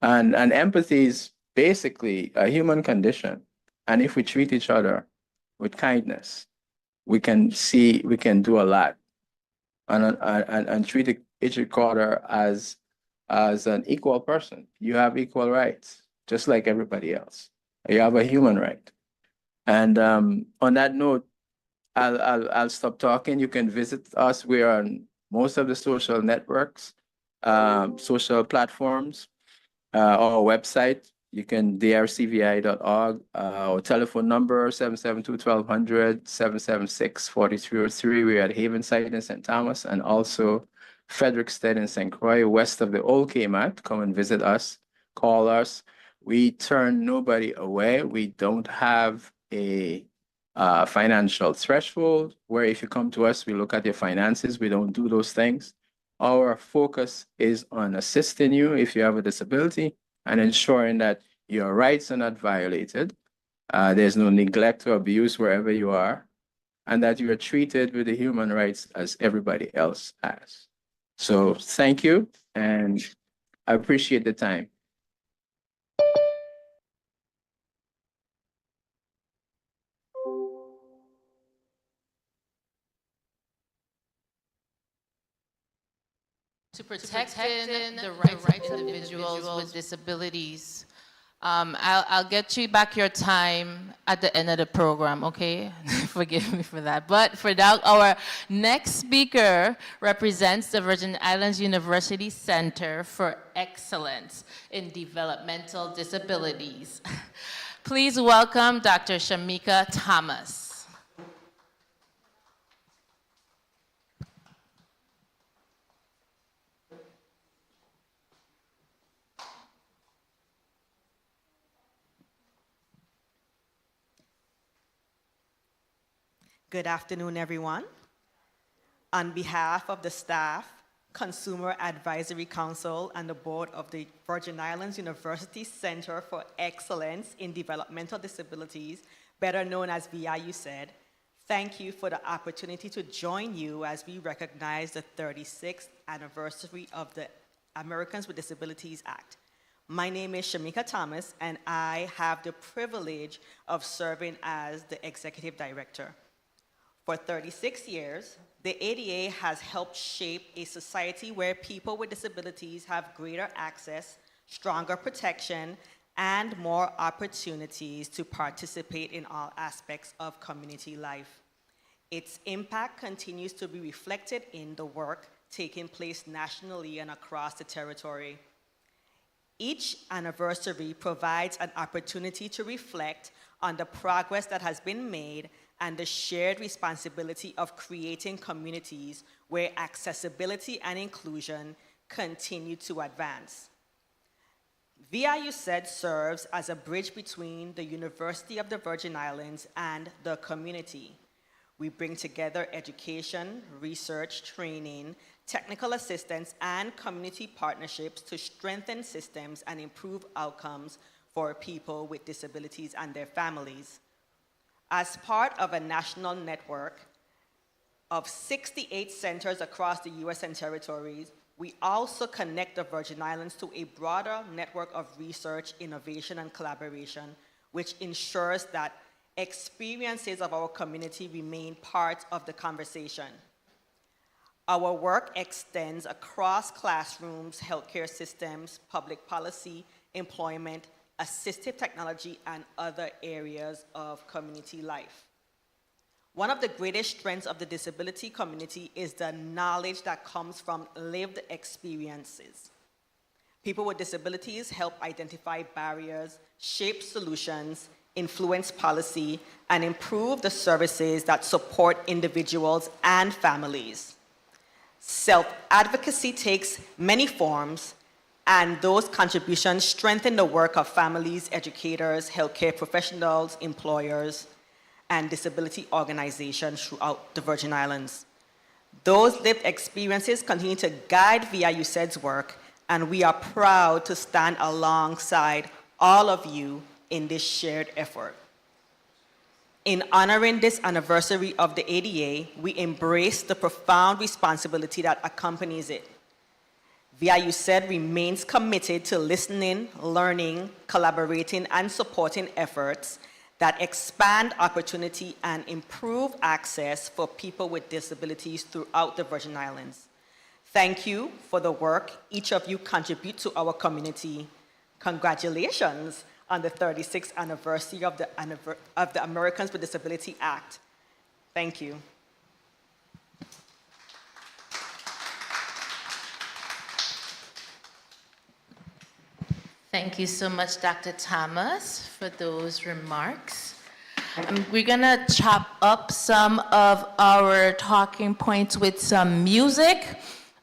And empathy is basically a human condition. And if we treat each other with kindness, we can do a lot and treat each other as an equal person. You have equal rights, just like everybody else. You have a human right. And on that note, I'll stop talking. You can visit us. We're on most of the social networks, social platforms, our website. You can drcvi.org, our telephone number 772-1200, 776-4303. We're at Havenside in St. Thomas, and also Frederickstead in St. Croix, west of the old Kmart. Come and visit us, call us. We turn nobody away. We don't have a financial threshold where if you come to us, we look at your finances. We don't do those things. Our focus is on assisting you if you have a disability and ensuring that your rights are not violated. There's no neglect or abuse wherever you are, and that you are treated with the human rights as everybody else has. So thank you, and I appreciate the time. To protecting the rights of individuals with disabilities. I'll get you back your time at the end of the program, okay? Forgive me for that. But for now, our next speaker represents the Virgin Islands University Center for Excellence in Developmental Disabilities. Please welcome Dr. Shamika Thomas. Good afternoon, everyone. On behalf of the staff, Consumer Advisory Council, and the board of the Virgin Islands University Center for Excellence in Developmental Disabilities, better known as VIU said, thank you for the opportunity to join you as we recognize the 36th anniversary of the Americans with Disabilities Act. My name is Shamika Thomas, and I have the privilege of serving as the Executive Director. For 36 years, the ADA has helped shape a society where people with disabilities have greater access, stronger protection, and more opportunities to participate in all aspects of community life. Its impact continues to be reflected in the work taking place nationally and across the territory. Each anniversary provides an opportunity to reflect on the progress that has been made and the shared responsibility of creating communities where accessibility and inclusion continue to advance. VIUSED serves as a bridge between the University of the Virgin Islands and the community. We bring together education, research, training, technical assistance, and community partnerships to strengthen systems and improve outcomes for people with disabilities and their families. As part of a national network of 68 centers across the US and territories, we also connect the Virgin Islands to a broader network of research, innovation, and collaboration, which ensures that experiences of our community remain part of the conversation. Our work extends across classrooms, healthcare systems, public policy, employment, assistive technology, and other areas of community life. One of the greatest strengths of the disability community is the knowledge that comes from lived experiences. People with disabilities help identify barriers, shape solutions, influence policy, and improve the services that support individuals and families. Self-advocacy takes many forms, and those contributions strengthen the work of families, educators, healthcare professionals, employers, and disability organizations throughout the Virgin Islands. Those lived experiences continue to guide VIUSED's work, and we are proud to stand alongside all of you in this shared effort. In honoring this anniversary of the ADA, we embrace the profound responsibility that accompanies it. VIUSED remains committed to listening, learning, collaborating, and supporting efforts that expand opportunity and improve access for people with disabilities throughout the Virgin Islands. Thank you for the work each of you contribute to our community. Congratulations on the 36th anniversary of the Americans with Disabilities Act. Thank you. Thank you so much, Dr. Thomas, for those remarks. We're gonna chop up some of our talking points with some music.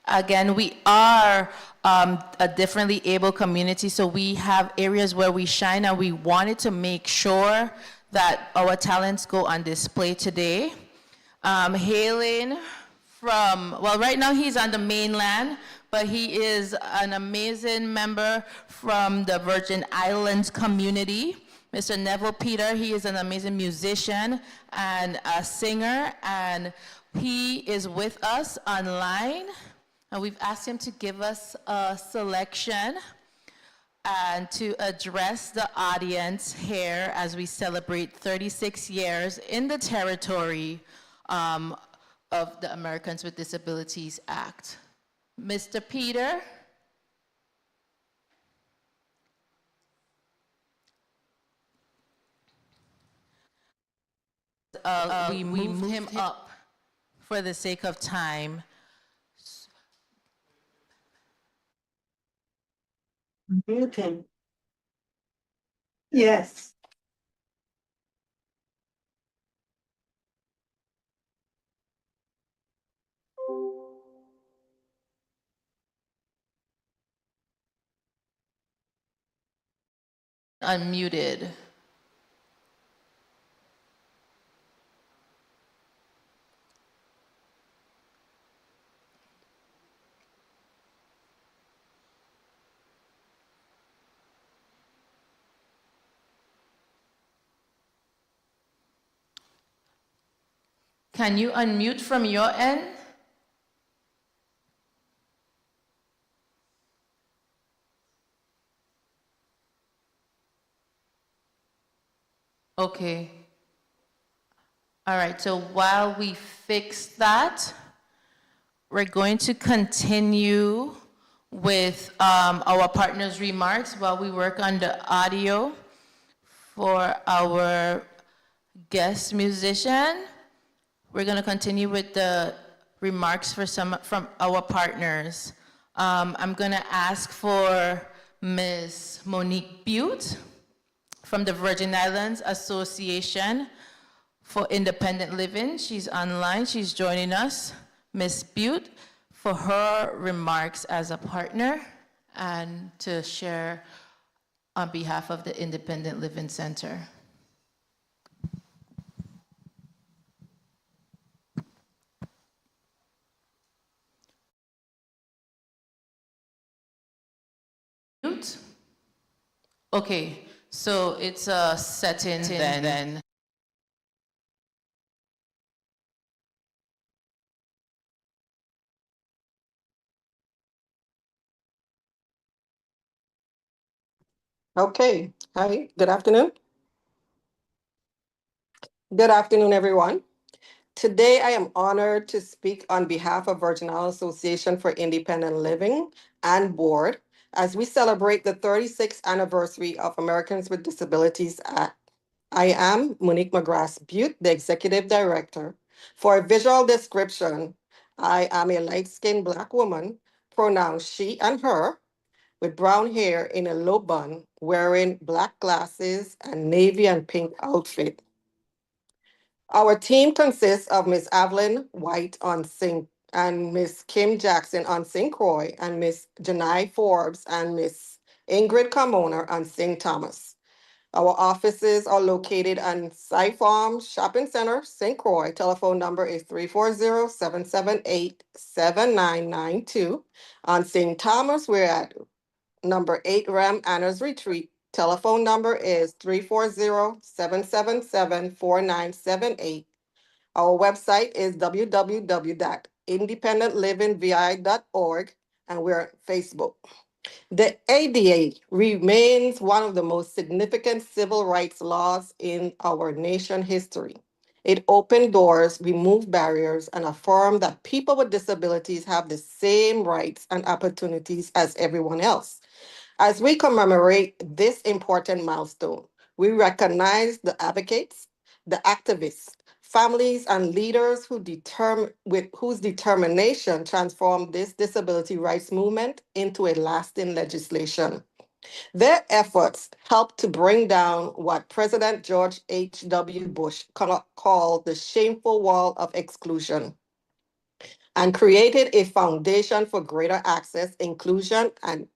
Again, we are a differently able community, so we have areas where we shine, and we wanted to make sure that our talents go on display today. Hailing from, well, right now he's on the mainland, but he is an amazing member from the Virgin Islands community. Mr. Neville Peter, he is an amazing musician and a singer, and he is with us online. And we've asked him to give us a selection and to address the audience here as we celebrate 36 years in the territory of the Americans with Disabilities Act. Mr. Peter. We moved him up for the sake of time. Okay. Yes. Unmuted. Can you unmute from your end? Okay. All right, so while we fix that, we're going to continue with our partner's remarks while we work on the audio for our guest musician. We're going to continue with the remarks for some from our partners. I'm going to ask for Ms. Monique Butte from the Virgin Islands Association for Independent Living. She's online, she's joining us. Ms. Butte, for her remarks as a partner and to share on behalf of the Independent Living Center. Butte? Okay, so it's a setting then. Okay. Hi. Good afternoon. Good afternoon, everyone. Today, I am honored to speak on behalf of Virgin Islands Association for Independent Living and Board as we celebrate the 36th anniversary of Americans with Disabilities Act. I am Monique McGrath Butte, the Executive Director. For a visual description, I am a light-skinned Black woman, pronouns she and her, with brown hair in a low bun, wearing black glasses and navy and pink outfit. Our team consists of Miss Evelyn White on sing and Miss Kim Jackson on St. Croix and Miss Janai Forbes and Miss Ingrid Carmona on St. Thomas. Our offices are located on Cy Farm Shopping Center, St. Croix. Telephone number is 340-778-7992. On St. Thomas, we're at number 8 Ram Anna's Retreat. Telephone number is 340-777-4978. Our website is www.independentlivingvi.org, and we're on Facebook. The ADA remains one of the most significant civil rights laws in our nation history. It opened doors, removed barriers, and affirmed that people with disabilities have the same rights and opportunities as everyone else. As we commemorate this important milestone, we recognize the advocates, the activists, families, and leaders whose determination transformed this disability rights movement into a lasting legislation. Their efforts helped to bring down what President George H.W. Bush called the shameful wall of exclusion and created a foundation for greater access, inclusion, and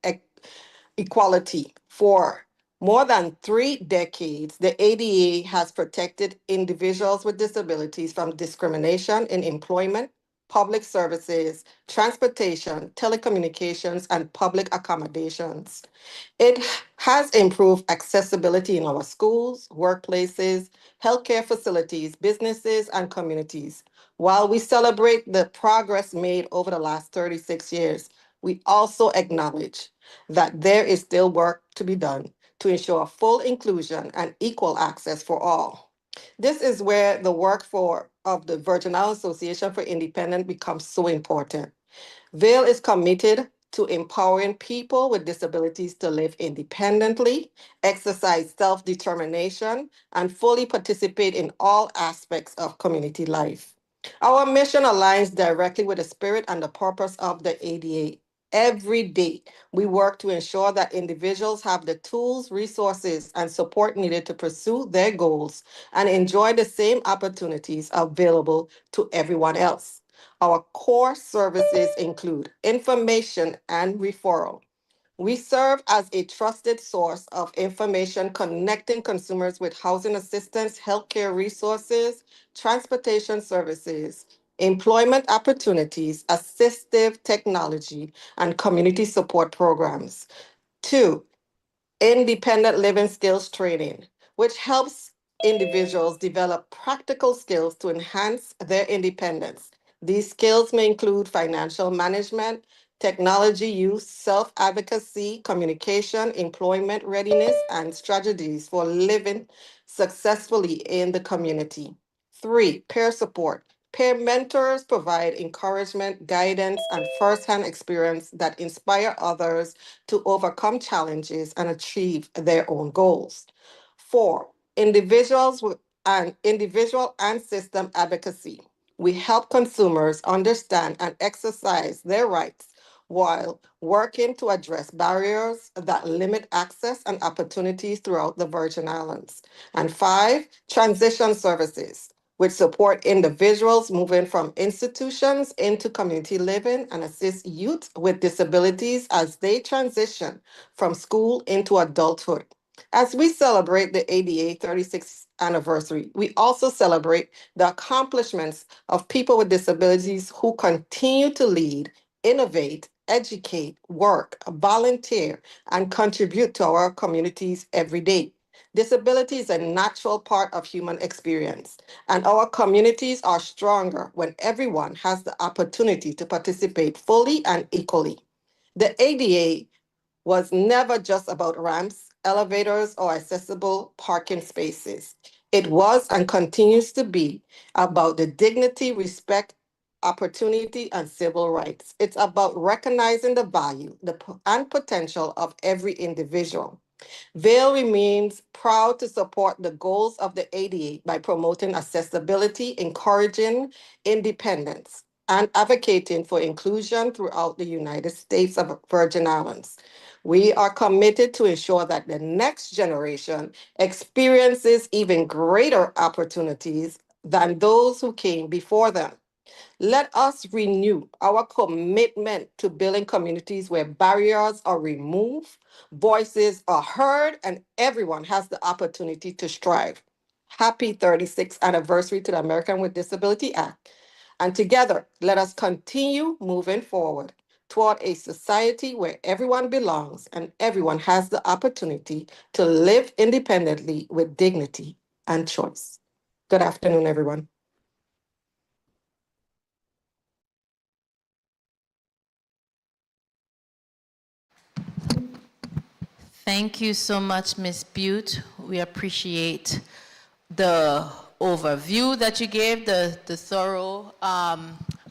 equality. For more than 3 decades, the ADA has protected individuals with disabilities from discrimination in employment, public services, transportation, telecommunications, and public accommodations. It has improved accessibility in our schools, workplaces, healthcare facilities, businesses, and communities. While we celebrate the progress made over the last 36 years, we also acknowledge that there is still work to be done to ensure full inclusion and equal access for all. This is where the work of the Virgin Islands Association for Independent becomes so important. VAIL is committed to empowering people with disabilities to live independently, exercise self-determination, and fully participate in all aspects of community life. Our mission aligns directly with the spirit and the purpose of the ADA. Every day, we work to ensure that individuals have the tools, resources, and support needed to pursue their goals and enjoy the same opportunities available to everyone else. Our core services include information and referral. We serve as a trusted source of information connecting consumers with housing assistance, healthcare resources, transportation services, employment opportunities, assistive technology, and community support programs. 2, independent living skills training, which helps individuals develop practical skills to enhance their independence. These skills may include financial management, technology use, self-advocacy, communication, employment readiness, and strategies for living successfully in the community. 3, peer support. Peer mentors provide encouragement, guidance, and firsthand experience that inspire others to overcome challenges and achieve their own goals. 4, individual and system advocacy. We help consumers understand and exercise their rights while working to address barriers that limit access and opportunities throughout the Virgin Islands. And 5, transition services, which support individuals moving from institutions into community living and assist youth with disabilities as they transition from school into adulthood. As we celebrate the ADA 36th anniversary, we also celebrate the accomplishments of people with disabilities who continue to lead, innovate, educate, work, volunteer, and contribute to our communities every day. Disability is a natural part of human experience, and our communities are stronger when everyone has the opportunity to participate fully and equally. The ADA was never just about ramps, elevators, or accessible parking spaces. It was and continues to be about the dignity, respect, opportunity, and civil rights. It's about recognizing the value and potential of every individual. Vail remains proud to support the goals of the ADA by promoting accessibility, encouraging independence, and advocating for inclusion throughout the United States of Virgin Islands. We are committed to ensure that the next generation experiences even greater opportunities than those who came before them. Let us renew our commitment to building communities where barriers are removed, voices are heard, and everyone has the opportunity to strive. Happy 36th anniversary to the American with Disability Act. And together, let us continue moving forward toward a society where everyone belongs and everyone has the opportunity to live independently with dignity and choice. Good afternoon, everyone. Thank you so much, Ms. Butte. We appreciate the overview that you gave, the thorough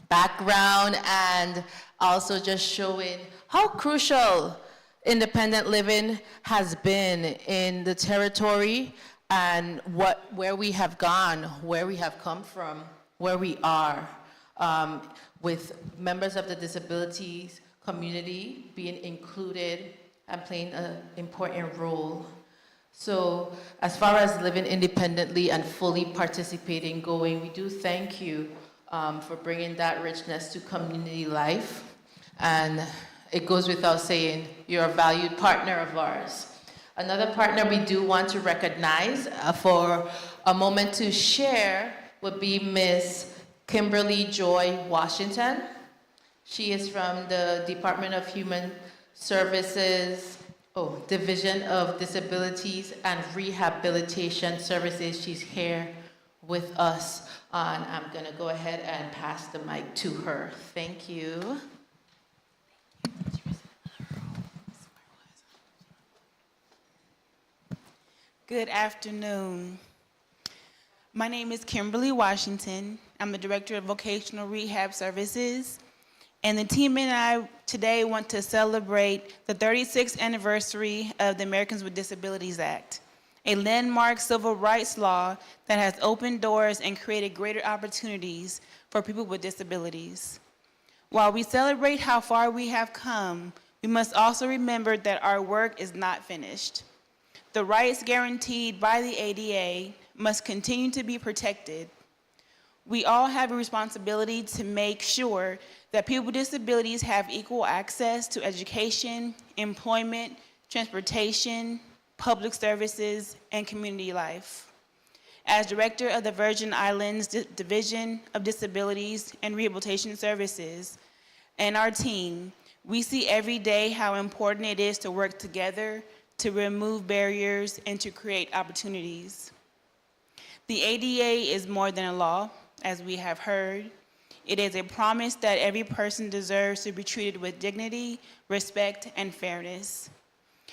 background, and also just showing how crucial independent living has been in the territory and where we have gone, where we have come from, where we are, with members of the disabilities community being included and playing an important role. So as far as living independently and fully participating going, we do thank you for bringing that richness to community life. And it goes without saying, you're a valued partner of ours. Another partner we do want to recognize for a moment to share would be Ms. Kimberly Joy Washington. She is from the Department of Human Services, Division of Disabilities and Rehabilitation Services. She's here with us, and I'm gonna go ahead and pass the mic to her. Thank you. Good afternoon. My name is Kimberly Washington. I'm the Director of Vocational Rehab Services. And the team and I today want to celebrate the 36th anniversary of the Americans with Disabilities Act, a landmark civil rights law that has opened doors and created greater opportunities for people with disabilities. While we celebrate how far we have come, we must also remember that our work is not finished. The rights guaranteed by the ADA must continue to be protected. We all have a responsibility to make sure that people with disabilities have equal access to education, employment, transportation, public services, and community life. As Director of the Virgin Islands Division of Disabilities and Rehabilitation Services and our team, we see every day how important it is to work together to remove barriers and to create opportunities. The ADA is more than a law, as we have heard. It is a promise that every person deserves to be treated with dignity, respect, and fairness.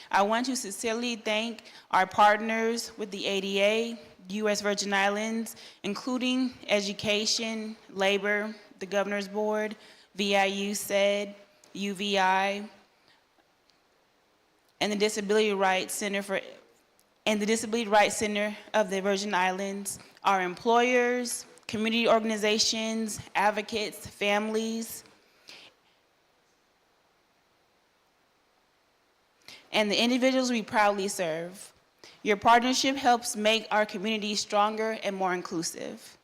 I want to sincerely thank our partners with the ADA, U.S. Virgin Islands, including education, labor, the Governor's Board, VIU SED, UVI, and the Disability Rights Center of the Virgin Islands, our employers, community organizations, advocates, families, and the individuals we proudly serve. Your partnership helps make our community stronger and more inclusive.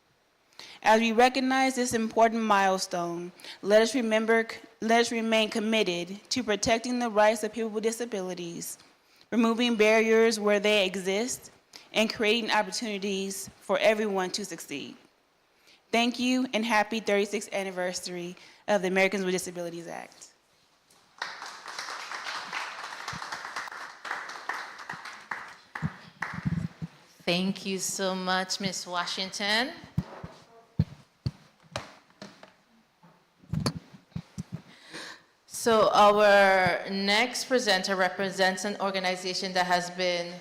As we recognize this important milestone, let us remain committed to protecting the rights of people with disabilities, removing barriers where they exist, and creating opportunities for everyone to succeed. Thank you, and happy 36th anniversary of the Americans with Disabilities Act. Thank you so much, Ms. Washington. So our next presenter represents an organization that has been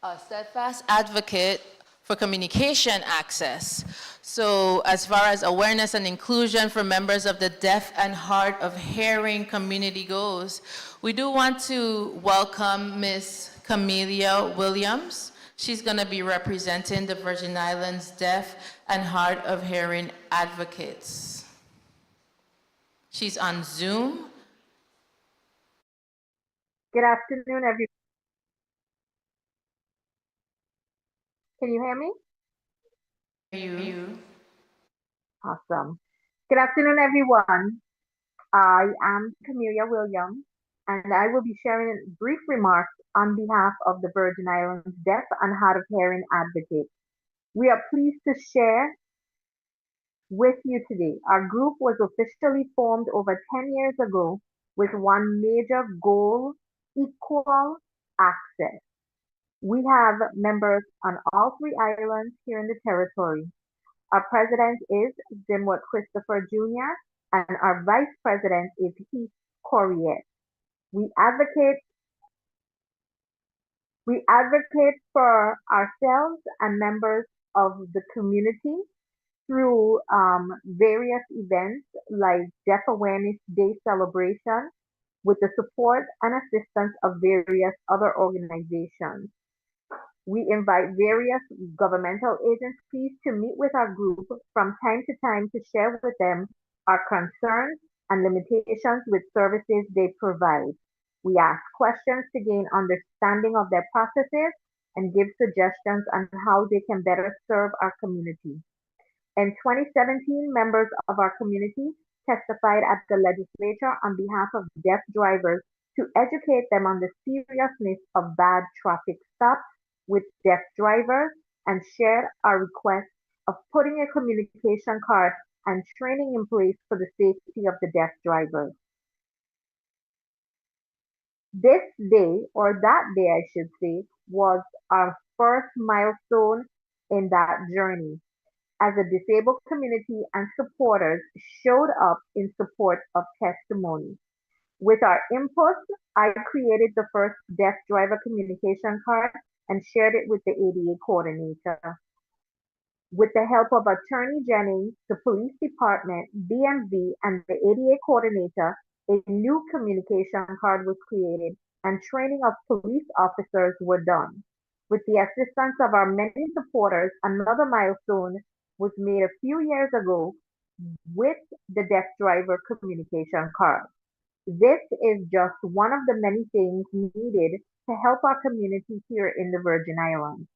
a steadfast advocate for communication access. So as far as awareness and inclusion for members of the deaf and hard of hearing community goes, we do want to welcome Ms. Camelia Williams. She's going to be representing the Virgin Islands Deaf and Hard of Hearing Advocates. She's on Zoom. Good afternoon, everyone. Can you hear me? You. Awesome. Good afternoon, everyone. I am Camelia Williams, and I will be sharing brief remarks on behalf of the Virgin Islands Deaf and Hard of Hearing Advocates. We are pleased to share with you today. Our group was officially formed over 10 years ago with one major goal: equal access. We have members on all three islands here in the territory. Our president is Dimwit Christopher Jr., and our vice president is Heath Corrier. We advocate for ourselves and members of the community through various events like Deaf Awareness Day celebration with the support and assistance of various other organizations. We invite various governmental agencies to meet with our group from time to time to share with them our concerns and limitations with services they provide. We ask questions to gain understanding of their processes and give suggestions on how they can better serve our community. In 2017, members of our community testified at the legislature on behalf of deaf drivers to educate them on the seriousness of bad traffic stops with deaf drivers and shared our request of putting a communication card and training in place for the safety of the deaf drivers. This day, or that day I should say, was our first milestone in that journey, as a disabled community and supporters showed up in support of testimony. With our input, I created the first deaf driver communication card and shared it with the ADA coordinator. With the help of Attorney Jennings, the police department, BMV, and the ADA coordinator, a new communication card was created and training of police officers were done. With the assistance of our many supporters, another milestone was made a few years ago with the deaf driver communication card. This is just one of the many things needed to help our community here in the Virgin Islands.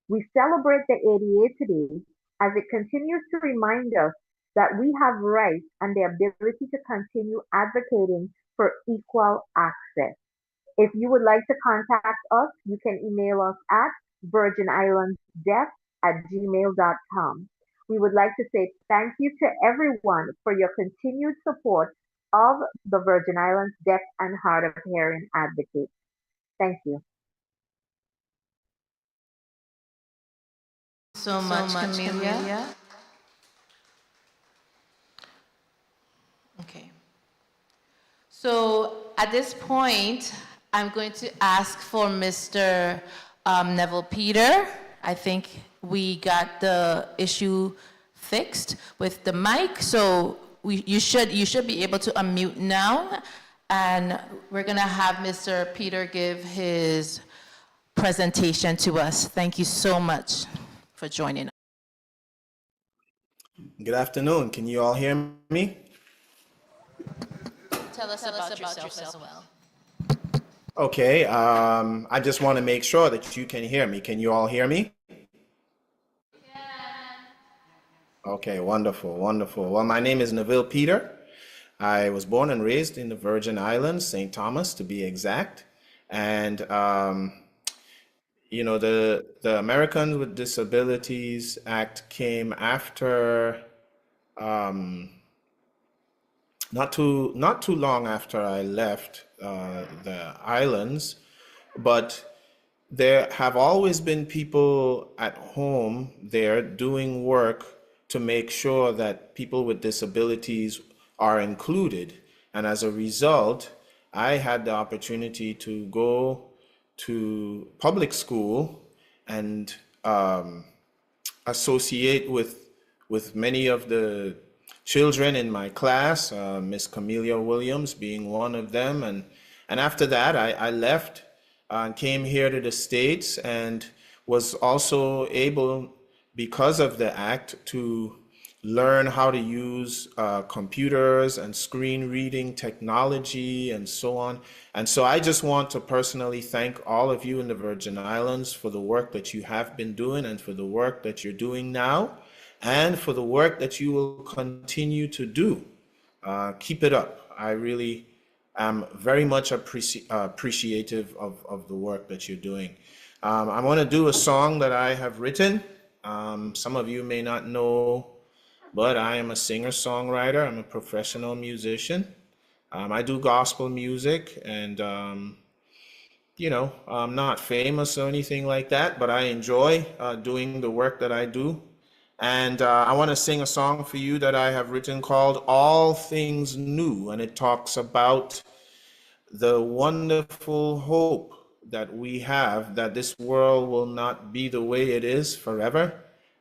We celebrate the ADA today as it continues to remind us that we have rights and the ability to continue advocating for equal access. If you would like to contact us, you can email us at virginislandsdeaf@gmail.com. We would like to say thank you to everyone for your continued support of the Virgin Islands Deaf and Hard of Hearing Advocates. Thank you. So much, Camelia. So at this point, I'm going to ask for Mr. Neville Peter. I think we got the issue fixed with the mic, so you should be able to unmute now. And we're gonna have Mr. Peter give his presentation to us. Thank you so much for joining us. Good afternoon. Can you all hear me? Tell us about yourself as well. Okay. I just want to make sure that you can hear me. Can you all hear me? Okay, wonderful, wonderful. Well, my name is Neville Peter. I was born and raised in the Virgin Islands, St. Thomas to be exact. And, the Americans with Disabilities Act came after, not too long after I left the islands, but there have always been people at home there doing work to make sure that people with disabilities are included. And as a result, I had the opportunity to go to public school and associate with many of the children in my class, Miss Camelia Williams being one of them. And after that, I left and came here to the States and was also able, because of the act, to learn how to use computers and screen reading technology and so on. And so I just want to personally thank all of you in the Virgin Islands for the work that you have been doing and for the work that you're doing now and for the work that you will continue to do. Keep it up. I really am very much appreciative of the work that you're doing. I want to do a song that I have written. Some of you may not know, but I am a singer-songwriter. I'm a professional musician. I do gospel music, and I'm not famous or anything like that, but I enjoy doing the work that I do. And I want to sing a song for you that I have written called All Things New, and it talks about the wonderful hope that we have that this world will not be the way it is forever.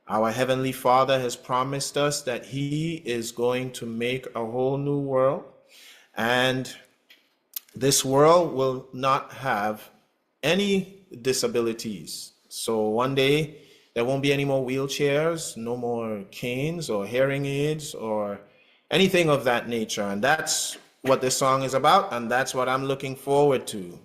Our Heavenly Father has promised us that He is going to make a whole new world, and this world will not have any disabilities. So one day there won't be any more wheelchairs, no more canes or hearing aids or anything of that nature. And that's what this song is about, and that's what I'm looking forward to.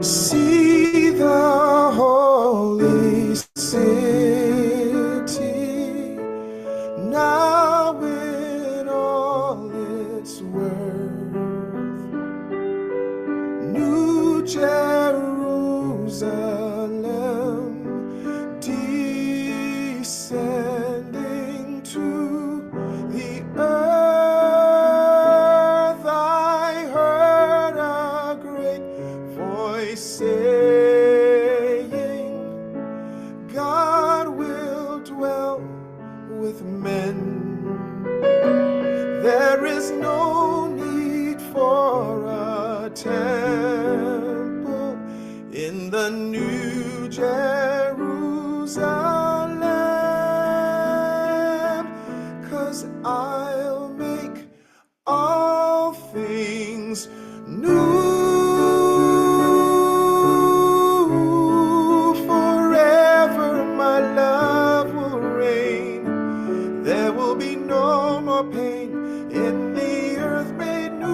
See the holy city now in all its worth. New Jerusalem descending to the earth. I heard a great voice saying, God will dwell with men. There is no need for a temple in the New Jerusalem, 'cause I'll make all things new. Forever my love will reign. There will be no more pain in the earth made new.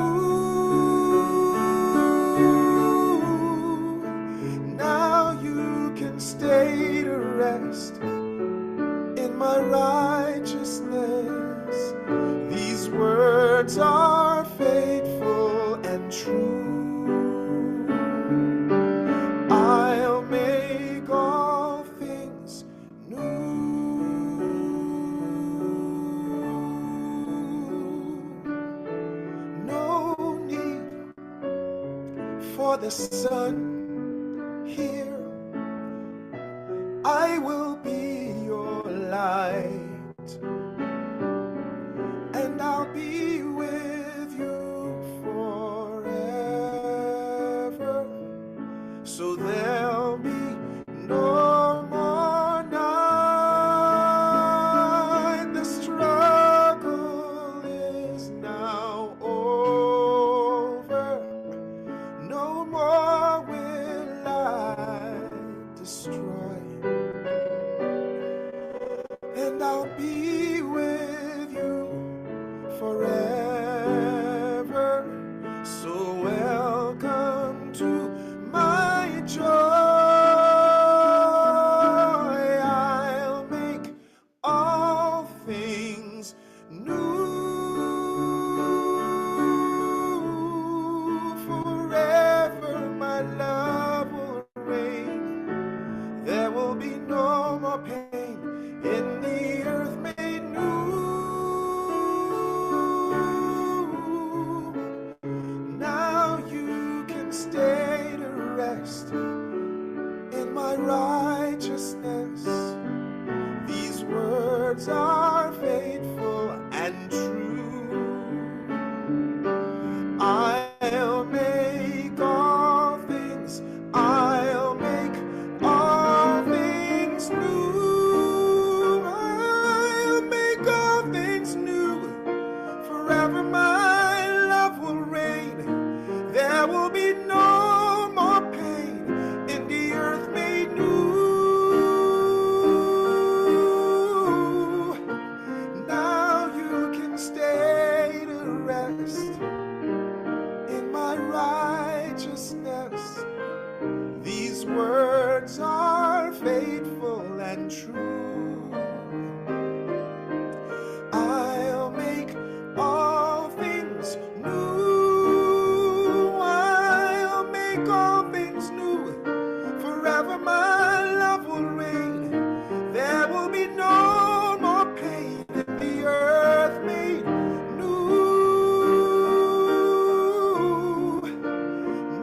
Now you can stay to rest in my righteousness. These words are faithful and true. I'll make all things new. No the sun here. I will be your light, and I'll be with you forever. So there'll be no more night. The struggle is now over. No more will I destroy, and I'll be with you forever. So welcome to my joy. I'll make all things new. Forever my love will reign. There will be no more pain in the earth made new. Now you can stay to rest in my righteousness. These words are faithful and true. I'll make all things, I'll make all things new. I'll make all things new. Forever my love will reign. There will be no more pain in the earth made new. Now you can stay to rest in my righteousness. These words are faithful and true. I'll make all things new. I'll make all things new. Forever my love will reign. There will be no more pain in the earth made new.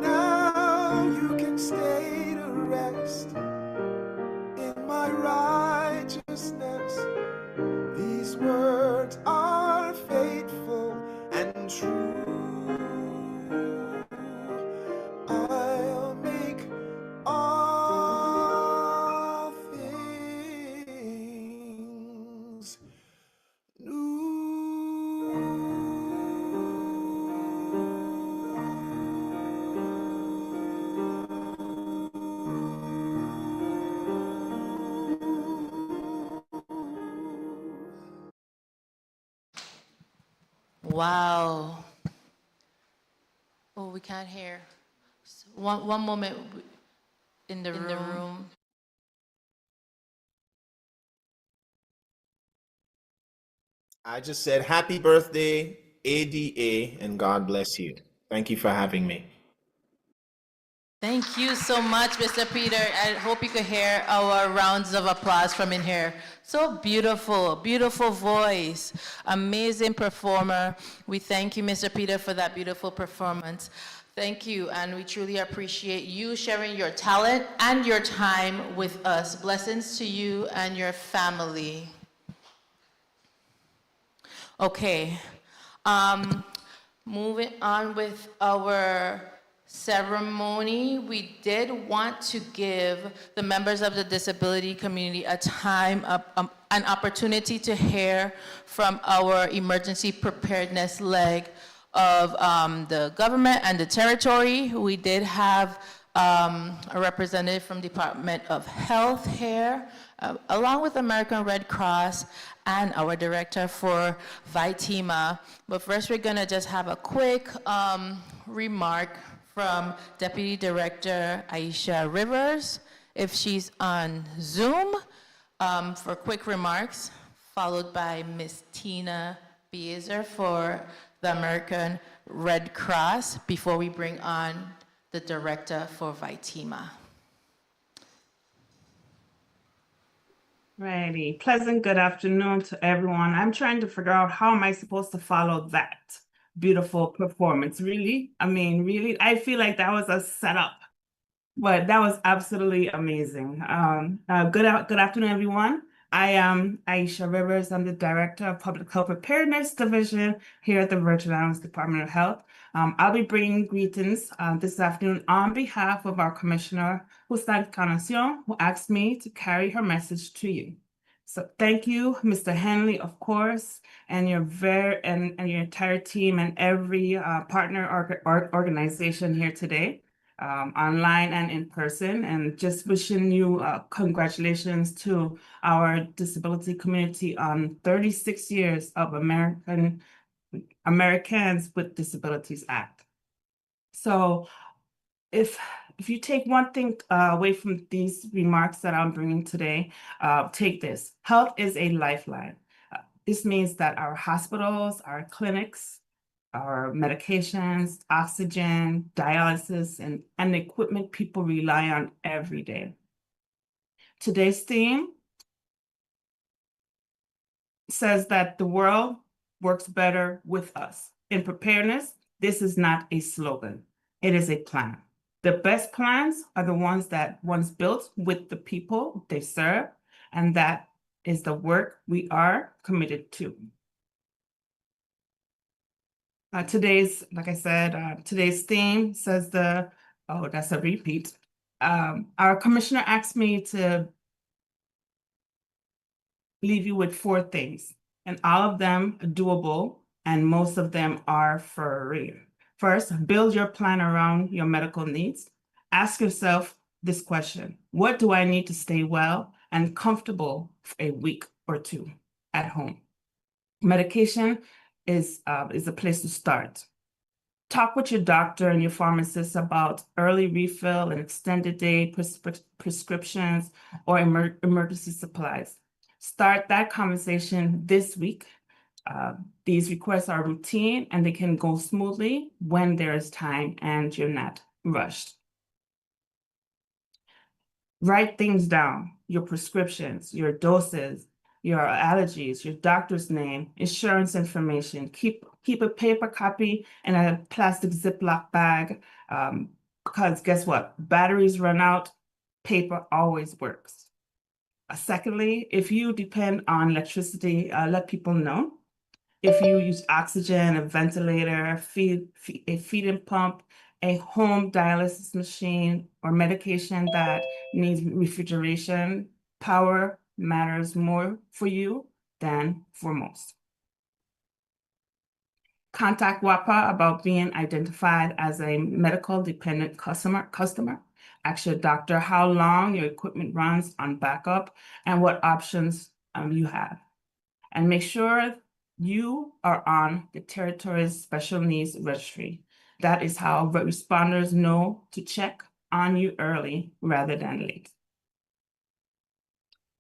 Now you can stay to rest in my righteousness. These words are faithful and true. I'll make all things Wow. Oh, we can't hear. One moment in the room. I just said happy birthday, ADA, and God bless you. Thank you for having me. Thank you so much, Mr. Peter. I hope you could hear our rounds of applause from in here. So beautiful, beautiful voice, amazing performer. We thank you, Mr. Peter, for that beautiful performance. Thank you, and we truly appreciate you sharing your talent and your time with us. Blessings to you and your family. Okay, moving on with our ceremony, we did want to give the members of the disability community a time, an opportunity to hear from our emergency preparedness leg of the government and the territory. We did have a representative from Department of Health here, along with American Red Cross and our director for VITEMA. But first we're gonna just have a quick remark from Deputy Director Aisha Rivers, if she's on Zoom, for quick remarks, followed by Ms. Tina Beazer for the American Red Cross, before we bring on the director for VITEMA. Righty. Pleasant good afternoon to everyone. I'm trying to figure out how am I supposed to follow that. beautiful performance. Really, I mean, really, I feel like that was a setup, but that was absolutely amazing. Good afternoon, everyone. I am Aisha Rivers. I'm the Director of Public Health Preparedness Division here at the Virgin Islands Department of Health. I'll be bringing greetings this afternoon on behalf of our Commissioner, Hussein Encarnacion, who asked me to carry her message to you. So thank you, Mr. Henley, of course, and your your entire team and every partner organization here today, online and in person. And just wishing you congratulations to our disability community on 36 years of Americans with Disabilities Act. So if you take one thing away from these remarks that I'm bringing today, take this. Health is a lifeline. This means that our hospitals, our clinics, our medications, oxygen, dialysis, and equipment people rely on every day. Today's theme says that the world works better with us. In preparedness, this is not a slogan. It is a plan. The best plans are the ones that once built with the people they serve, and that is the work we are committed to. Like I said, today's theme says oh, that's a repeat. Our commissioner asked me to leave you with 4 things, and all of them are doable, and most of them are for real. First, build your plan around your medical needs. Ask yourself this question: what do I need to stay well and comfortable for a week or 2 at home? Medication is a place to start. Talk with your doctor and your pharmacist about early refill and extended day prescriptions or emergency supplies. Start that conversation this week. These requests are routine and they can go smoothly when there is time and you're not rushed. Write things down: your prescriptions, your doses, your allergies, your doctor's name, insurance information. Keep a paper copy in a plastic Ziploc bag, because guess what? Batteries run out, paper always works. Secondly, if you depend on electricity, let people know. If you use oxygen, a ventilator, a feeding pump, a home dialysis machine, or medication that needs refrigeration, power matters more for you than for most. Contact WAPA about being identified as a medical dependent customer. Ask your doctor how long your equipment runs on backup and what options you have. And make sure you are on the territory's special needs registry. That is how responders know to check on you early rather than late.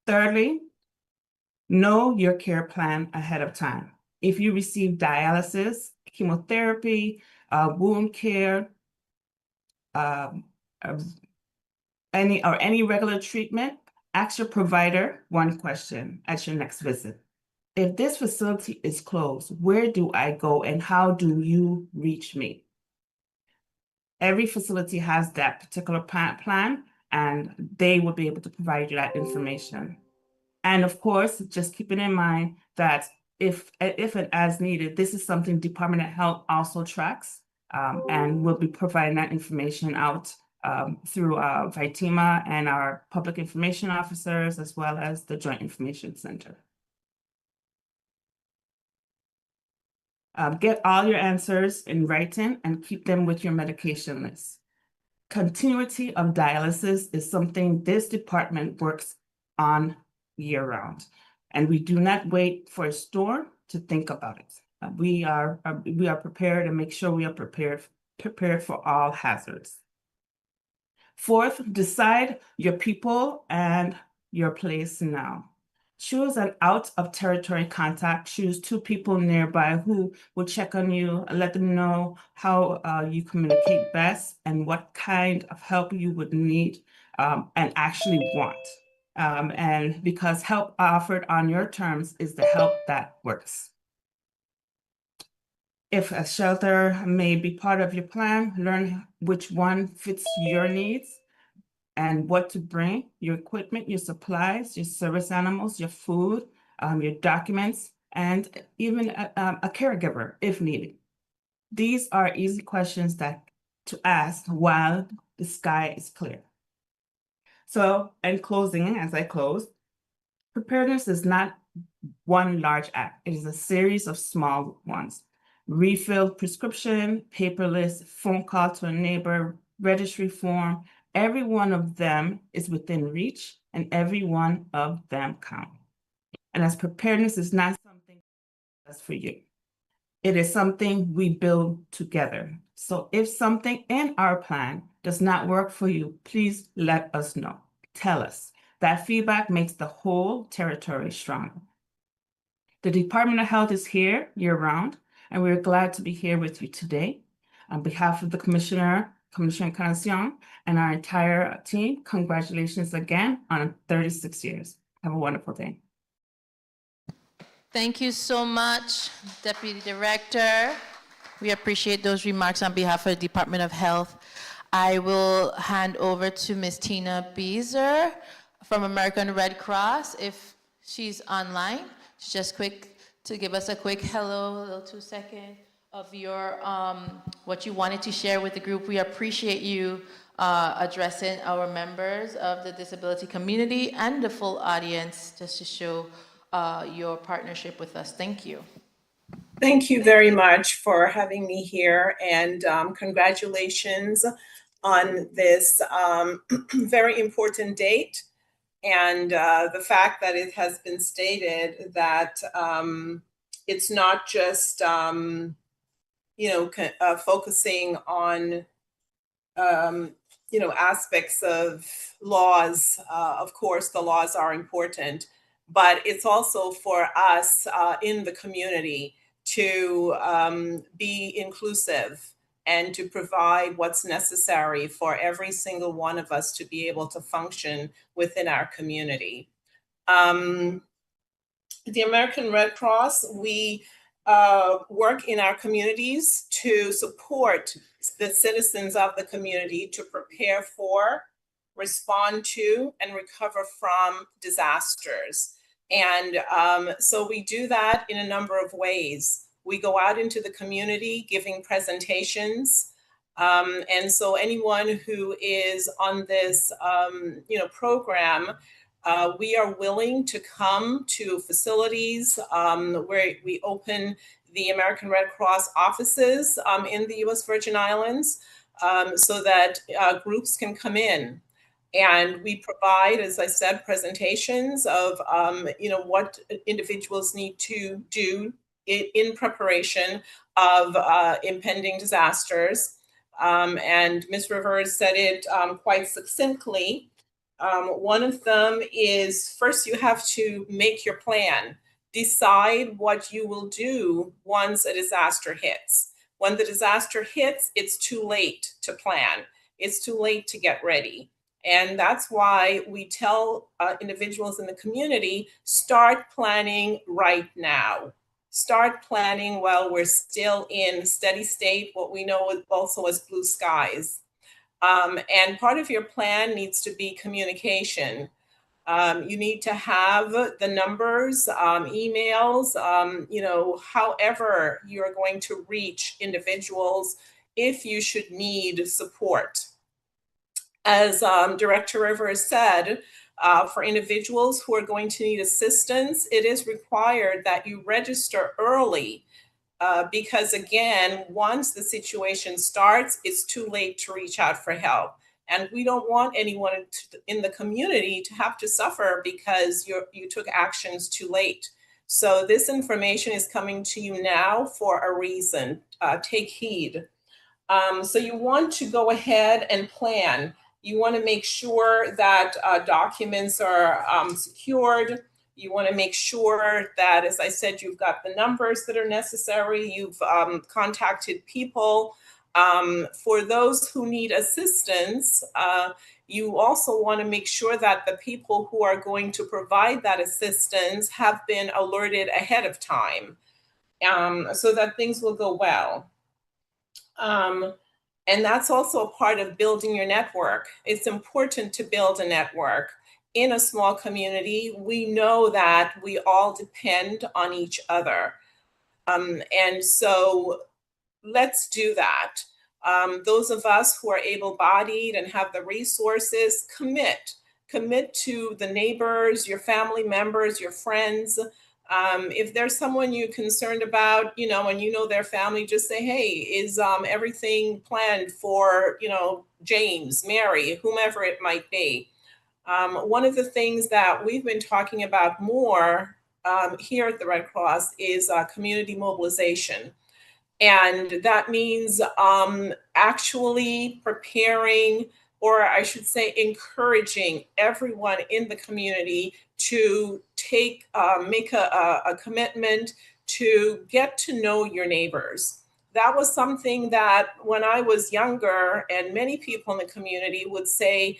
Thirdly, know your care plan ahead of time. If you receive dialysis, chemotherapy, wound care, any regular treatment, ask your provider one question at your next visit. If this facility is closed, where do I go and how do you reach me? Every facility has that particular plan, and they will be able to provide you that information. And of course, just keeping in mind that if and as needed, this is something Department of Health also tracks, and we'll be providing that information out through VITEMA and our public information officers, as well as the Joint Information Center. Get all your answers in writing and keep them with your medication list. Continuity of dialysis is something this department works on year-round, and we do not wait for a storm to think about it. We are prepared and make sure we are prepared for all hazards. Fourth, decide your people and your place now. Choose an out-of-territory contact. Choose 2 people nearby who will check on you, let them know how you communicate best and what kind of help you would need and actually want. And because help offered on your terms is the help that works. If a shelter may be part of your plan, learn which one fits your needs and what to bring, your equipment, your supplies, your service animals, your food, your documents, and even a caregiver if needed. These are easy questions to ask while the sky is clear. So, in closing, as I close, preparedness is not one large act. It is a series of small ones. Refill prescription, paper list, phone call to a neighbor, registry form. Every one of them is within reach, and every one of them count. And as preparedness is not something that's for you. It is something we build together. So if something in our plan does not work for you, please let us know. Tell us. That feedback makes the whole territory stronger. The Department of Health is here year-round, and we're glad to be here with you today. On behalf of the Commissioner Encarnacion, and our entire team, congratulations again on 36 years. Have a wonderful day. Thank you so much, Deputy Director. We appreciate those remarks on behalf of the Department of Health. I will hand over to Ms. Tina Beezer from American Red Cross if she's online. Just quick to give us a quick hello, a little 2-second of your what you wanted to share with the group. We appreciate you addressing our members of the disability community and the full audience just to show your partnership with us. Thank you. Thank you very much for having me here, and congratulations on this very important date, and the fact that it has been stated that it's not just focusing on aspects of laws. Of course, the laws are important, but it's also for us in the community to be inclusive and to provide what's necessary for every single one of us to be able to function within our community. The American Red Cross, we work in our communities to support the citizens of the community to prepare for, respond to, and recover from disasters. And so we do that in a number of ways. We go out into the community giving presentations. And so anyone who is on this program, we are willing to come to facilities where we open the American Red Cross offices in the U.S. Virgin Islands so that groups can come in. And we provide, as I said, presentations of what individuals need to do in preparation of impending disasters. And Ms. Rivers said it quite succinctly. One of them is, first you have to make your plan. Decide what you will do once a disaster hits. When the disaster hits, it's too late to plan. It's too late to get ready. And that's why we tell individuals in the community, start planning right now. Start planning while we're still in steady state, what we know also as blue skies. And part of your plan needs to be communication. You need to have the numbers, emails, however you're going to reach individuals if you should need support. As Director Rivers said, for individuals who are going to need assistance, it is required that you register early because again, once the situation starts, it's too late to reach out for help. And we don't want anyone in the community to have to suffer because you took actions too late. So this information is coming to you now for a reason. Take heed. So you want to go ahead and plan. You want to make sure that documents are secured. You want to make sure that, as I said, you've got the numbers that are necessary. You've contacted people. For those who need assistance, you also want to make sure that the people who are going to provide that assistance have been alerted ahead of time. so that things will go well. And that's also a part of building your network. It's important to build a network. In a small community, we know that we all depend on each other. And so let's do that. Those of us who are able-bodied and have the resources, commit to the neighbors, your family members, your friends. If there's someone you're concerned about, and you know their family, just say, hey, is everything planned for, James, Mary, whomever it might be. One of the things that we've been talking about more here at the Red Cross is community mobilization. And that means actually preparing, or I should say, encouraging everyone in the community to make a commitment to get to know your neighbors. That was something that when I was younger, and many people in the community would say,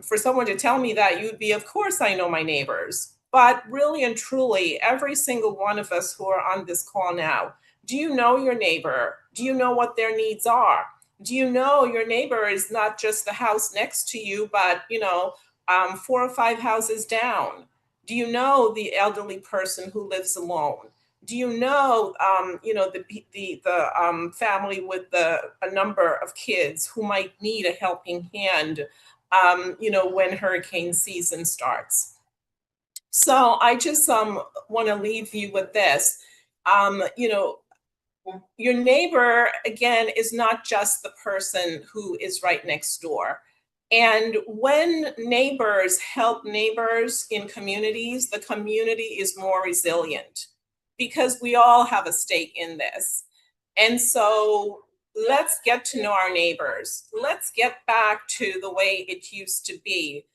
for someone to tell me that, you'd be, of course, I know my neighbors. But really and truly, every single one of us who are on this call now, do you know your neighbor? Do you know what their needs are? Do you know your neighbor is not just the house next to you, but 4 or 5 houses down? Do you know the elderly person who lives alone? Do you know, the family with a number of kids who might need a helping hand, when hurricane season starts? So I just want to leave you with this. Your neighbor, again, is not just the person who is right next door. And when neighbors help neighbors in communities, the community is more resilient because we all have a stake in this. And so let's get to know our neighbors. Let's get back to the way it used to be,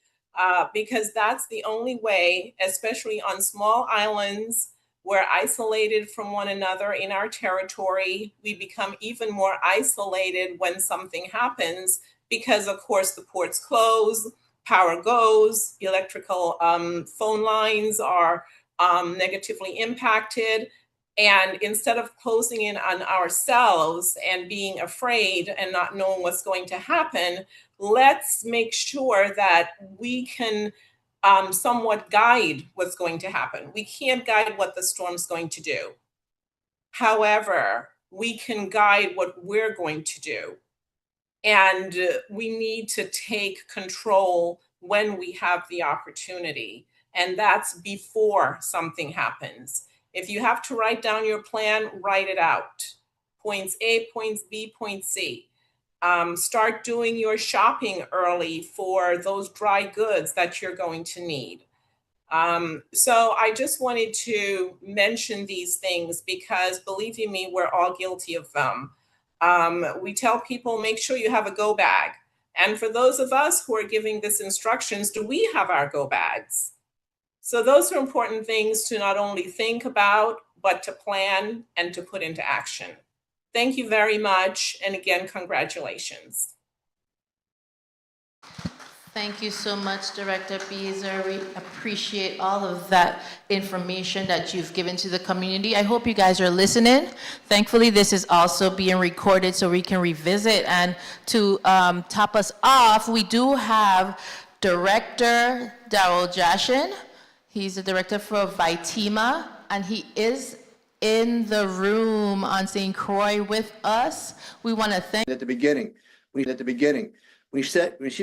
because that's the only way, especially on small islands. We're isolated from one another in our territory. We become even more isolated when something happens because, of course, the ports close, power goes, electrical phone lines are negatively impacted. And instead of closing in on ourselves and being afraid and not knowing what's going to happen, let's make sure that we can somewhat guide what's going to happen. We can't guide what the storm's going to do. However, we can guide what we're going to do. And we need to take control when we have the opportunity. And that's before something happens. If you have to write down your plan, write it out. Points A, points B, point C. Start doing your shopping early for those dry goods that you're going to need. So I just wanted to mention these things because, believe you me, we're all guilty of them. We tell people, make sure you have a go bag. And for those of us who are giving this instructions, do we have our go bags? So those are important things to not only think about, but to plan and to put into action. Thank you very much. And again, congratulations. Thank you so much, Director Beazer. We appreciate all of that information that you've given to the community. I hope you guys are listening. Thankfully, this is also being recorded so we can revisit. And to top us off, we do have Director Darrell Jashin. He's the director for Vitima, and he is in the room on St. Croix with us. We want to thank. At the beginning, when she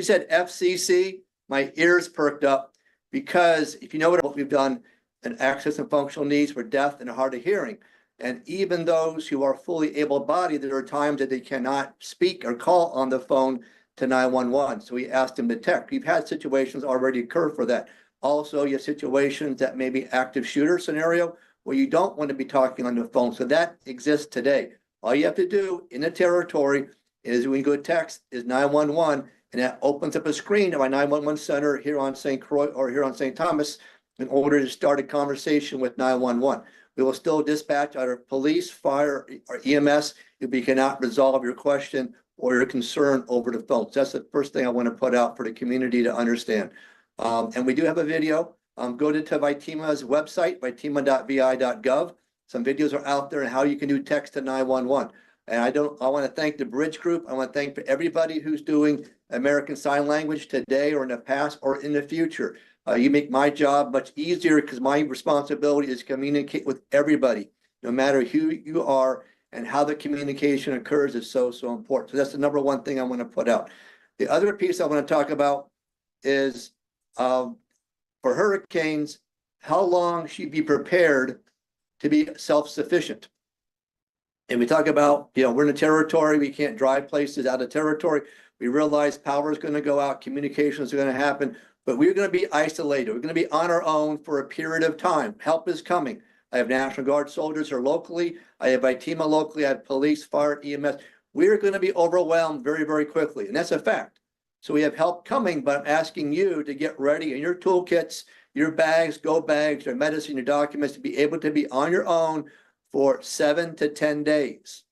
said FCC, my ears perked up, because if you know what we've done in access and functional needs for deaf and hard of hearing, and even those who are fully able-bodied, there are times that they cannot speak or call on the phone to 911. So we asked them to text. We've had situations already occur for that. Also, you have situations that may be active shooter scenario where you don't want to be talking on the phone. So that exists today. All you have to do in the territory is when you go text is 911, and that opens up a screen of my 911 center here on St. Croix or here on St. Thomas in order to start a conversation with 911. We will still dispatch either police, fire, or EMS if we cannot resolve your question or your concern over the phone. So that's the first thing I want to put out for the community to understand. And we do have a video. Go to Vitima's website, vitima.vi.gov. Some videos are out there on how you can do text to 911. And I want to thank the Bridge Group. I want to thank everybody who's doing American Sign Language today or in the past or in the future. You make my job much easier because my responsibility is to communicate with everybody, no matter who you are, and how the communication occurs is so important. So that's the number one thing I want to put out. The other piece I want to talk about is for hurricanes, how long should be prepared to be self-sufficient. And we talk about, we're in a territory, we can't drive places out of territory. We realize power is going to go out, communications are going to happen, but we're going to be isolated. We're going to be on our own for a period of time. Help is coming. I have National Guard soldiers here locally. I have ITEMA locally. I have police, fire, EMS. We're going to be overwhelmed very, very quickly. And that's a fact. So we have help coming, but I'm asking you to get ready in your toolkits, your bags, go bags, your medicine, your documents to be able to be on your own for 7 to 10 days.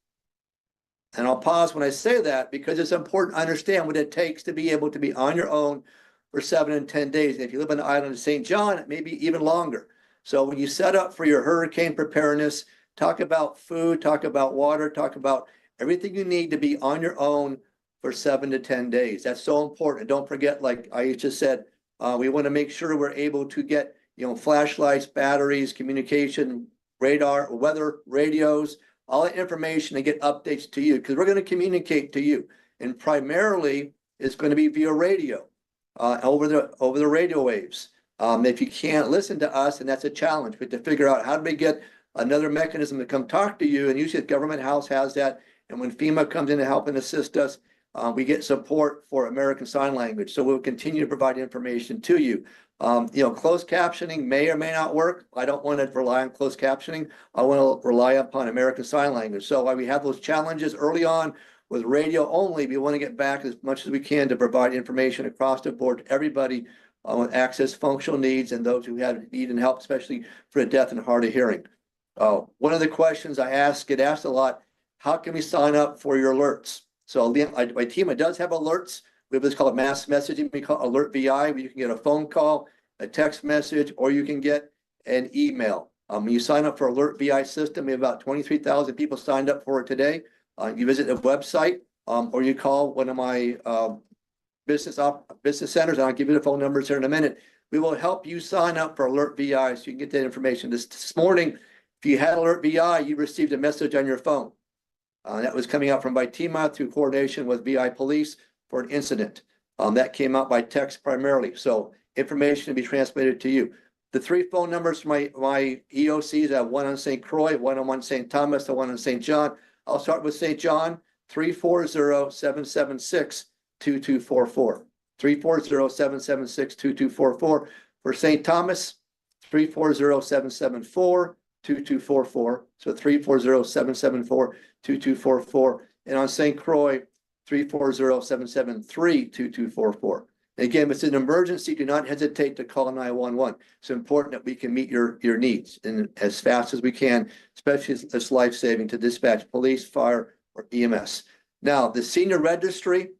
And I'll pause when I say that because it's important to understand what it takes to be able to be on your own for 7 and 10 days. And if you live on the island of St. John, it may be even longer. So when you set up for your hurricane preparedness, talk about food, talk about water, talk about everything you need to be on your own for 7 to 10 days. That's so important. Don't forget, like I just said, we want to make sure we're able to get, flashlights, batteries, communication, radar, weather, radios, all that information to get updates to you because we're going to communicate to you. And primarily it's going to be via radio, over the radio waves. If you can't listen to us, and that's a challenge, we have to figure out how do we get another mechanism to come talk to you. And usually the government house has that. And when FEMA comes in to help and assist us, we get support for American Sign Language. So we'll continue to provide information to you. Closed captioning may or may not work. I don't want to rely on closed captioning. I want to rely upon American Sign Language. So while we have those challenges early on with radio only, we want to get back as much as we can to provide information across the board to everybody with access, functional needs, and those who have need and help, especially for the deaf and hard of hearing. One of the questions I get asked a lot, how can we sign up for your alerts? So my team does have alerts. We have what's called mass messaging. We call Alert VI, where you can get a phone call, a text message, or you can get an email. When you sign up for Alert VI system, we have about 23,000 people signed up for it today. You visit the website, or you call one of my business centers, and I'll give you the phone numbers here in a minute. We will help you sign up for Alert VI so you can get that information. This morning, if you had Alert VI, you received a message on your phone. That was coming out from ITEMA through coordination with VI Police for an incident. That came out by text primarily. So information to be transmitted to you. The 3 phone numbers for my EOCs, I have one on St. Croix, one on St. Thomas, and one on St. John. I'll start with St. John, 340-776-2244. 340-776-2244. For St. Thomas, 340-774-2244. So 340-774-2244. And on St. Croix, 340-773-2244. Again, if it's an emergency, do not hesitate to call 911. It's important that we can meet your needs and as fast as we can, especially as it's life-saving to dispatch police, fire, or EMS. Now, the senior registry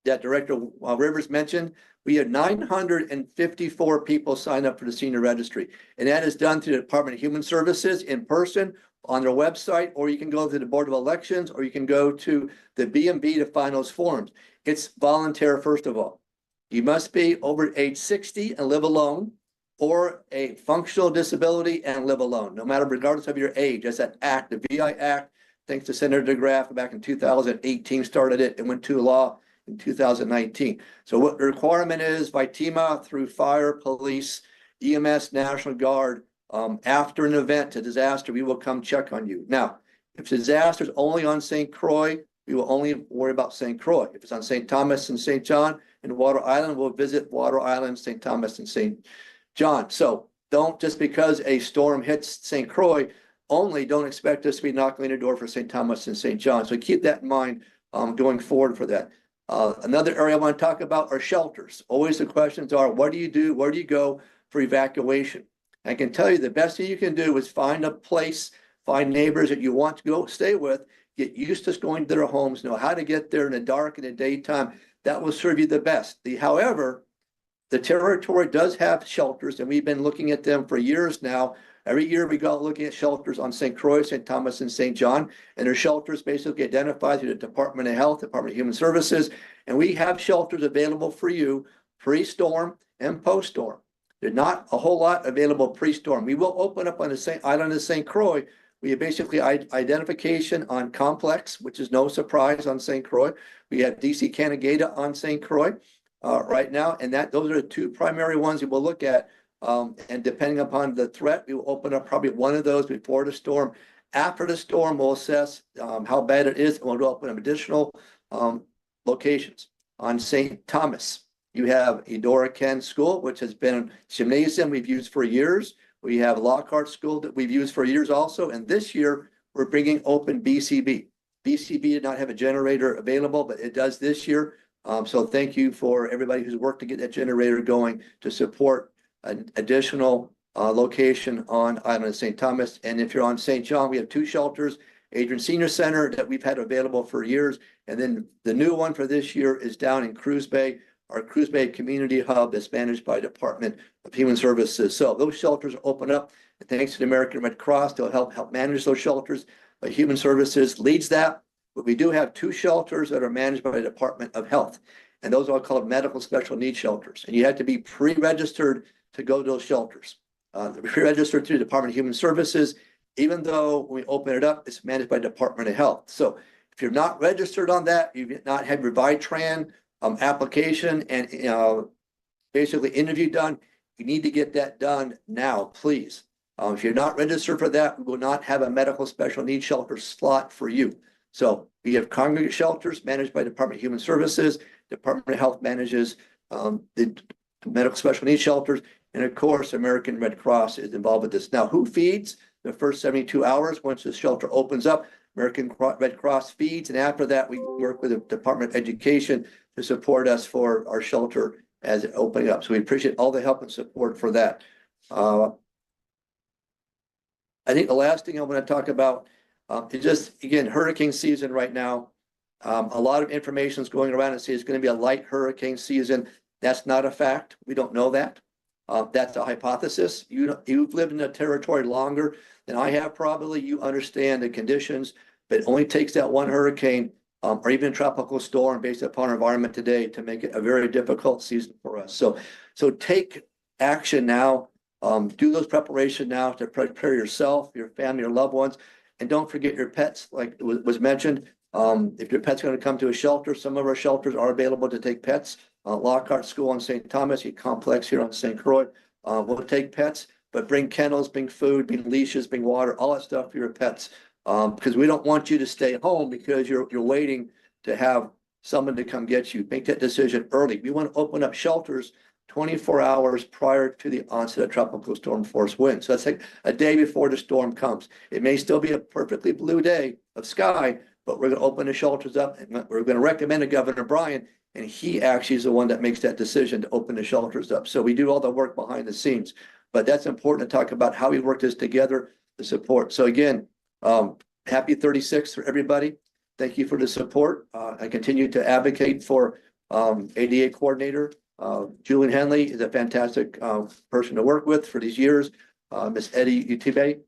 that Director Rivers mentioned, we had 954 people sign up for the senior registry. And that is done through the Department of Human Services in person on their website, or you can go to the Board of Elections, or you can go to the B&B to find those forms. It's voluntary, first of all. You must be over age 60 and live alone, or a functional disability and live alone, no matter, regardless of your age. That's that act, the VI Act, thanks to Senator DeGraff back in 2018, started it and went to law in 2019. So what the requirement is by TEMA through fire, police, EMS, National Guard, after an event, a disaster, we will come check on you. Now, if the disaster is only on St. Croix, we will only worry about St. Croix. If it's on St. Thomas and St. John and Water Island, we'll visit Water Island, St. Thomas, and St. John. So don't, just because a storm hits St. Croix, don't expect us to be knocking on your door for St. Thomas and St. John. So keep that in mind going forward for that. Another area I want to talk about are shelters. Always the questions are, what do you do? Where do you go for evacuation? I can tell you the best thing you can do is find a place, find neighbors that you want to go stay with, get used to going to their homes, know how to get there in the dark and the daytime. That will serve you the best. However, the territory does have shelters, and we've been looking at them for years now. Every year we go out looking at shelters on St. Croix, St. Thomas, and St. John, and their shelters basically identified through the Department of Health, Department of Human Services, and we have shelters available for you pre-storm and post-storm. There's not a whole lot available pre-storm. We will open up on the St. Island of St. Croix. We have basically identification on Complex, which is no surprise on St. Croix. We have DC Canagata on St. Croix right now, and those are the two primary ones we will look at. And depending upon the threat, we will open up probably one of those before the storm. After the storm, we'll assess how bad it is, and we'll open up additional locations. On St. Thomas, you have Eudora Ken School, which has been a gymnasium we've used for years. We have Lockhart School that we've used for years also. And this year, we're bringing open BCB. BCB did not have a generator available, but it does this year. So thank you for everybody who's worked to get that generator going to support an additional location on Island of St. Thomas. And if you're on St. John, we have two shelters, Adrian Senior Center that we've had available for years. And then the new one for this year is down in Cruz Bay, our Cruz Bay Community Hub that's managed by Department of Human Services. So those shelters are open up. And thanks to the American Red Cross, they'll help manage those shelters. But Human Services leads that. But we do have two shelters that are managed by the Department of Health. And those are called medical special needs shelters. And you have to be pre-registered to go to those shelters. Pre-registered through the Department of Human Services, even though when we open it up, it's managed by Department of Health. So if you're not registered on that, you've not had your VITRAN application and basically interview done, you need to get that done now, please. If you're not registered for that, we will not have a medical special needs shelter slot for you. So we have congregate shelters managed by Department of Human Services. Department of Health manages the medical special needs shelters. And of course, American Red Cross is involved with this. Now, who feeds the first 72 hours once the shelter opens up? American Red Cross feeds. And after that, we work with the Department of Education to support us for our shelter as it opening up. So we appreciate all the help and support for that. I think the last thing I want to talk about is just, again, hurricane season right now. A lot of information is going around and say it's going to be a light hurricane season. That's not a fact. We don't know that. That's a hypothesis. You've lived in a territory longer than I have probably. You understand the conditions, but it only takes that one hurricane or even a tropical storm based upon our environment today to make it a very difficult season for us. So take action now. Do those preparations now to prepare yourself, your family, your loved ones, and don't forget your pets, like was mentioned. If your pet's going to come to a shelter, some of our shelters are available to take pets. Lockhart School on St. Thomas, your complex here on St. Croix, will take pets, but bring kennels, bring food, bring leashes, bring water, all that stuff for your pets. Because we don't want you to stay home because you're waiting to have someone to come get you. Make that decision early. We want to open up shelters 24 hours prior to the onset of tropical storm force winds. So that's like a day before the storm comes. It may still be a perfectly blue day of sky, but we're going to open the shelters up and we're going to recommend to Governor Bryan, and he actually is the one that makes that decision to open the shelters up. So we do all the work behind the scenes, but that's important to talk about how we work this together to support. So again, happy 36th for everybody. Thank you for the support. I continue to advocate for ADA coordinator. Julian Henley is a fantastic person to work with for these years. Miss Eddie Utibe,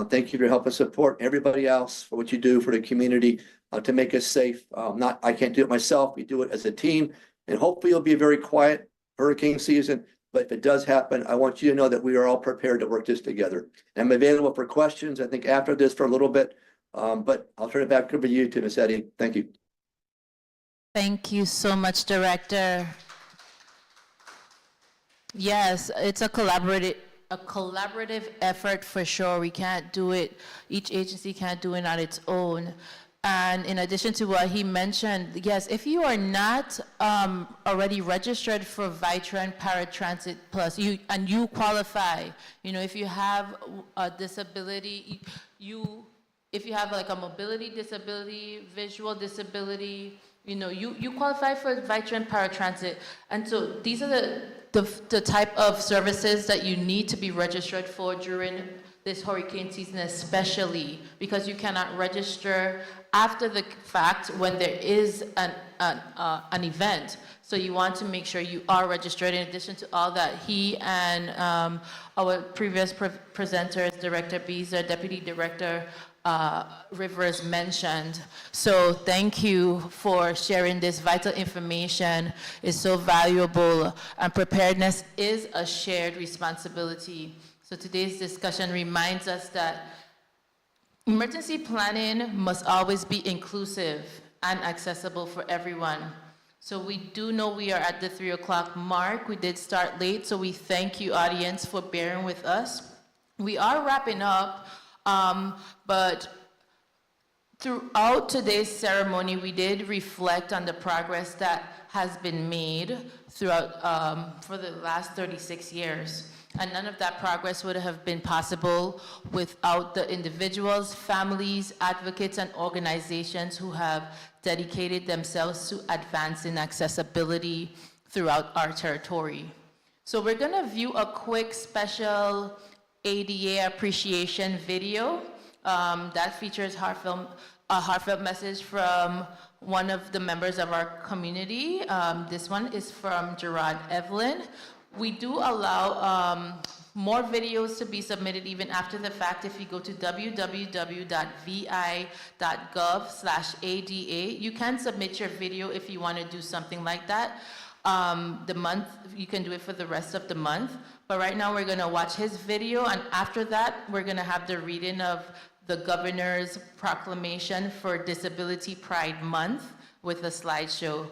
thank you for your help and support. Everybody else for what you do for the community to make us safe. I can't do it myself. We do it as a team, and hopefully it'll be a very quiet hurricane season. But if it does happen, I want you to know that we are all prepared to work this together. I'm available for questions, I think, after this for a little bit. But I'll turn it back over to you, to Miss Eddie. Thank you. Thank you so much, Director. Yes, it's a collaborative effort for sure. We can't do it, each agency can't do it on its own. And in addition to what he mentioned, yes, if you are not already registered for VITRAN Paratransit Plus, you qualify, if you have a disability, if you have like a mobility disability, visual disability, You know, you qualify for veteran paratransit, and so these are the type of services that you need to be registered for during this hurricane season, especially because you cannot register after the fact when there is an event. So you want to make sure you are registered. In addition to all that, he and our previous presenters, Director Beezer, Deputy Director Rivers mentioned. So thank you for sharing this vital information. It's so valuable, and preparedness is a shared responsibility. So today's discussion reminds us that emergency planning must always be inclusive and accessible for everyone. So we do know we are at the 3 o'clock mark. We did start late, so we thank you, audience, for bearing with us. We are wrapping up, but throughout today's ceremony, we did reflect on the progress that has been made throughout for the last 36 years. And none of that progress would have been possible without the individuals, families, advocates, and organizations who have dedicated themselves to advancing accessibility throughout our territory. So we're gonna view a quick special ADA appreciation video that features a heartfelt message from one of the members of our community. This one is from Gerard Evelyn. We do allow more videos to be submitted even after the fact. If you go to www.vi.gov/ADA, you can submit your video if you want to do something like that. The month, you can do it for the rest of the month. But right now we're going to watch his video, and after that, we're going to have the reading of the governor's proclamation for Disability Pride Month with a slideshow.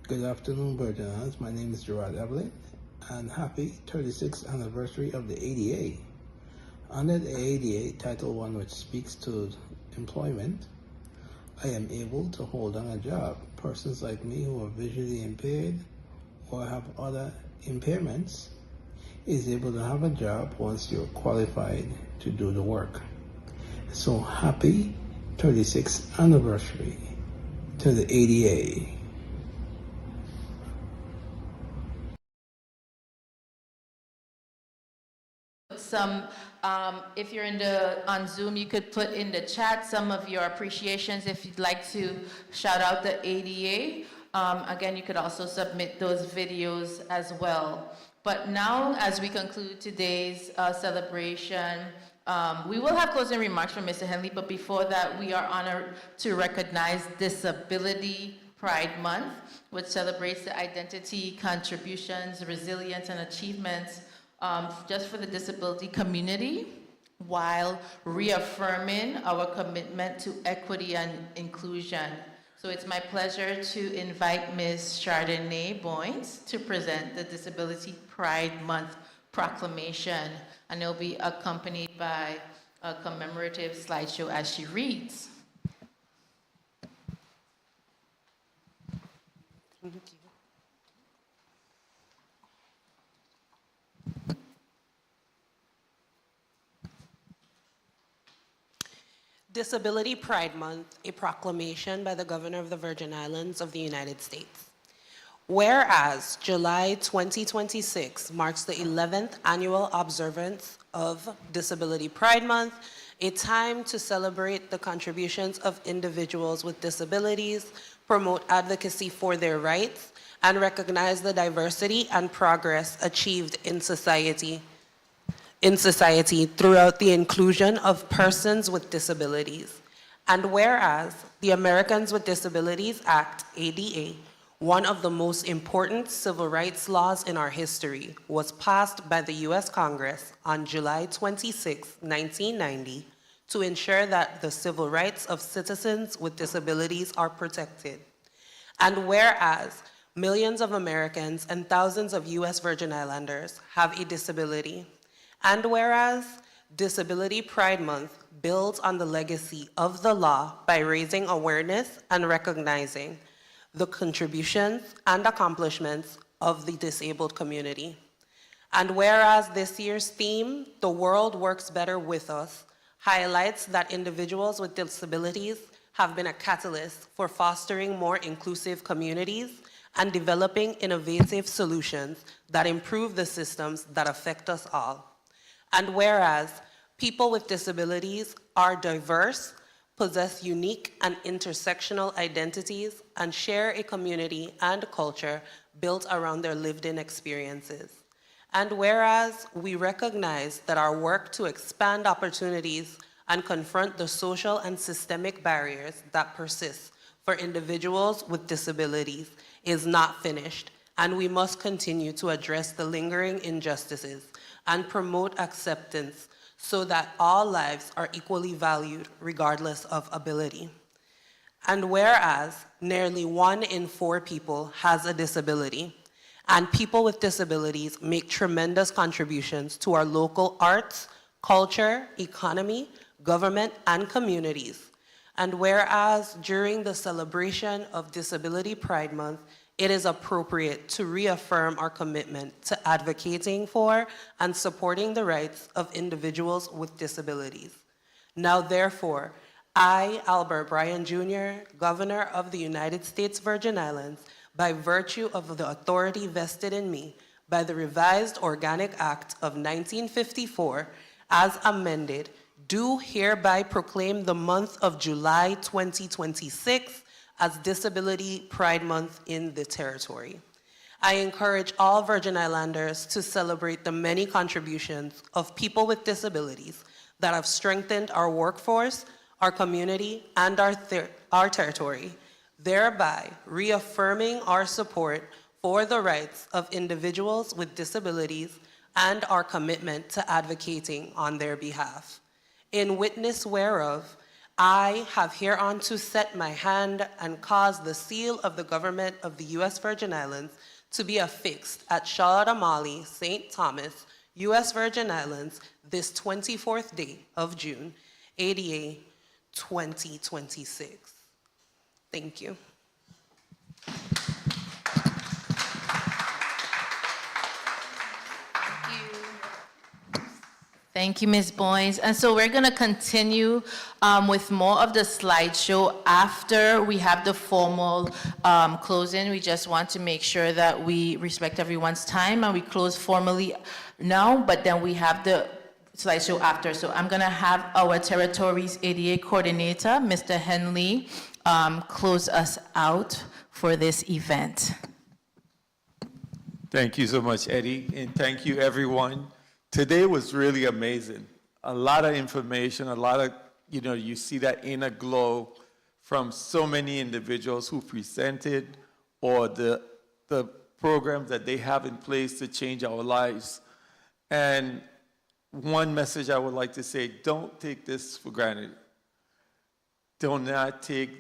Good afternoon, Virgin Islands. My name is Gerard Evelyn, and happy 36th anniversary of the ADA. Under the ADA Title I, which speaks to employment, I am able to hold on a job. Persons like me who are visually impaired or have other impairments is able to have a job once you're qualified to do the work. So happy 36th anniversary to the ADA. If you're on Zoom, you could put in the chat some of your appreciations if you'd like to shout out the ADA. Again, you could also submit those videos as well. But now, as we conclude today's celebration, we will have closing remarks from Mr. Henley, but before that, we are honored to recognize Disability Pride Month, which celebrates the identity, contributions, resilience, and achievements just for the disability community, while reaffirming our commitment to equity and inclusion. So it's my pleasure to invite Ms. Chardonnay Boynes to present the Disability Pride Month proclamation, and it'll be accompanied by a commemorative slideshow as she reads. Thank you. Disability Pride Month, a proclamation by the Governor of the Virgin Islands of the United States. Whereas July 2026 marks the 11th annual observance of Disability Pride Month, a time to celebrate the contributions of individuals with disabilities, promote advocacy for their rights, and recognize the diversity and progress achieved in society throughout the inclusion of persons with disabilities. And whereas the Americans with Disabilities Act, ADA, one of the most important civil rights laws in our history, was passed by the US Congress on July 26, 1990, to ensure that the civil rights of citizens with disabilities are protected. And whereas millions of Americans and thousands of US Virgin Islanders have a disability, and whereas Disability Pride Month builds on the legacy of the law by raising awareness and recognizing the contributions and accomplishments of the disabled community. And whereas this year's theme, The World Works Better With Us, highlights that individuals with disabilities have been a catalyst for fostering more inclusive communities and developing innovative solutions that improve the systems that affect us all. And whereas people with disabilities are diverse, possess unique and intersectional identities, and share a community and culture built around their lived-in experiences. And whereas we recognize that our work to expand opportunities and confront the social and systemic barriers that persist for individuals with disabilities is not finished, and we must continue to address the lingering injustices and promote acceptance so that all lives are equally valued regardless of ability. And whereas nearly 1 in 4 people has a disability, and people with disabilities make tremendous contributions to our local arts, culture, economy, government, and communities. And whereas during the celebration of Disability Pride Month, it is appropriate to reaffirm our commitment to advocating for and supporting the rights of individuals with disabilities. Now, therefore, I, Albert Bryan Jr., Governor of the United States Virgin Islands, by virtue of the authority vested in me by the Revised Organic Act of 1954, as amended, do hereby proclaim the month of July 2026 as Disability Pride Month in the territory. I encourage all Virgin Islanders to celebrate the many contributions of people with disabilities that have strengthened our workforce, our community, and our territory, thereby reaffirming our support for the rights of individuals with disabilities and our commitment to advocating on their behalf. In witness whereof, I have hereunto set my hand and caused the seal of the government of the U.S. Virgin Islands to be affixed at Shaladamali, St. Thomas, U.S. Virgin Islands, this 24th day of June, ADA 2026. Thank you. Thank you, Ms. Boynes. And so we're going to continue with more of the slideshow after we have the formal closing. We just want to make sure that we respect everyone's time and we close formally now, but then we have the slideshow after. So I'm going to have our territory's ADA coordinator, Mr. Henley, close us out for this event. Thank you so much, Eddie, and thank you, everyone. Today was really amazing. A lot of information, a lot of, you see that inner glow from so many individuals who presented or the programs that they have in place to change our lives. And one message I would like to say, don't take this for granted. Do not take,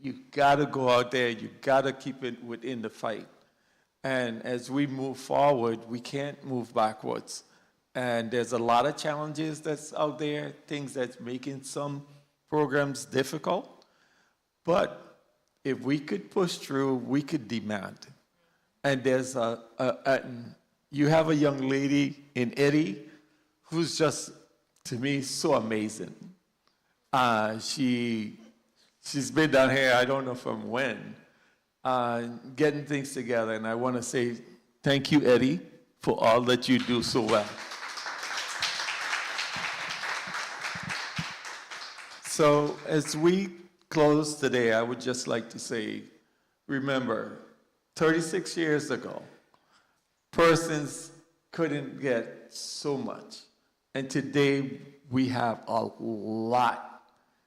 you gotta go out there, you gotta keep it within the fight. And as we move forward, we can't move backwards. And there's a lot of challenges that's out there, things that's making some programs difficult. But if we could push through, we could demand. And there's you have a young lady in Eddie who's just, to me, so amazing. She's been down here, I don't know from when, getting things together. And I want to say thank you, Eddie, for all that you do so well. So as we close today, I would just like to say, remember, 36 years ago, persons couldn't get so much. And today, we have a lot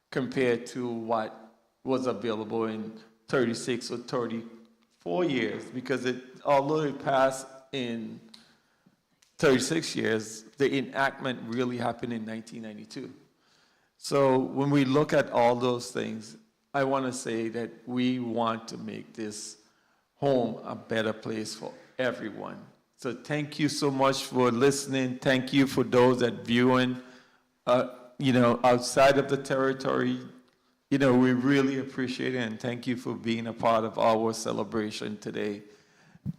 compared to what was available in 36 or 34 years, because although it passed in 36 years, the enactment really happened in 1992. So when we look at all those things, I want to say that we want to make this home a better place for everyone. So thank you so much for listening. Thank you for those that viewing, outside of the territory. We really appreciate it, and thank you for being a part of our celebration today,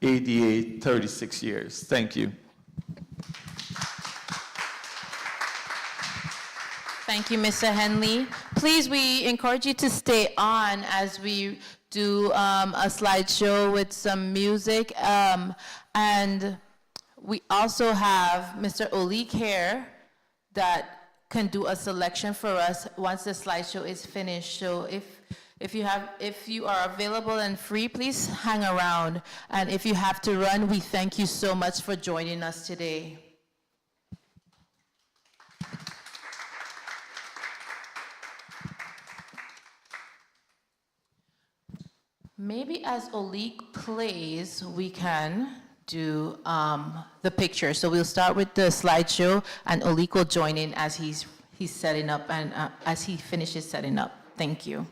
ADA 36 years. Thank you. Thank you, Mr. Henley. Please, we encourage you to stay on as we do a slideshow with some music. And we also have Mr. Olik here that can do a selection for us once the slideshow is finished. So if you are available and free, please hang around. And if you have to run, we thank you so much for joining us today. Maybe as Olik plays, we can do the picture. So we'll start with the slideshow, and Olik will join in as he's setting up and as he finishes setting up. Thank you.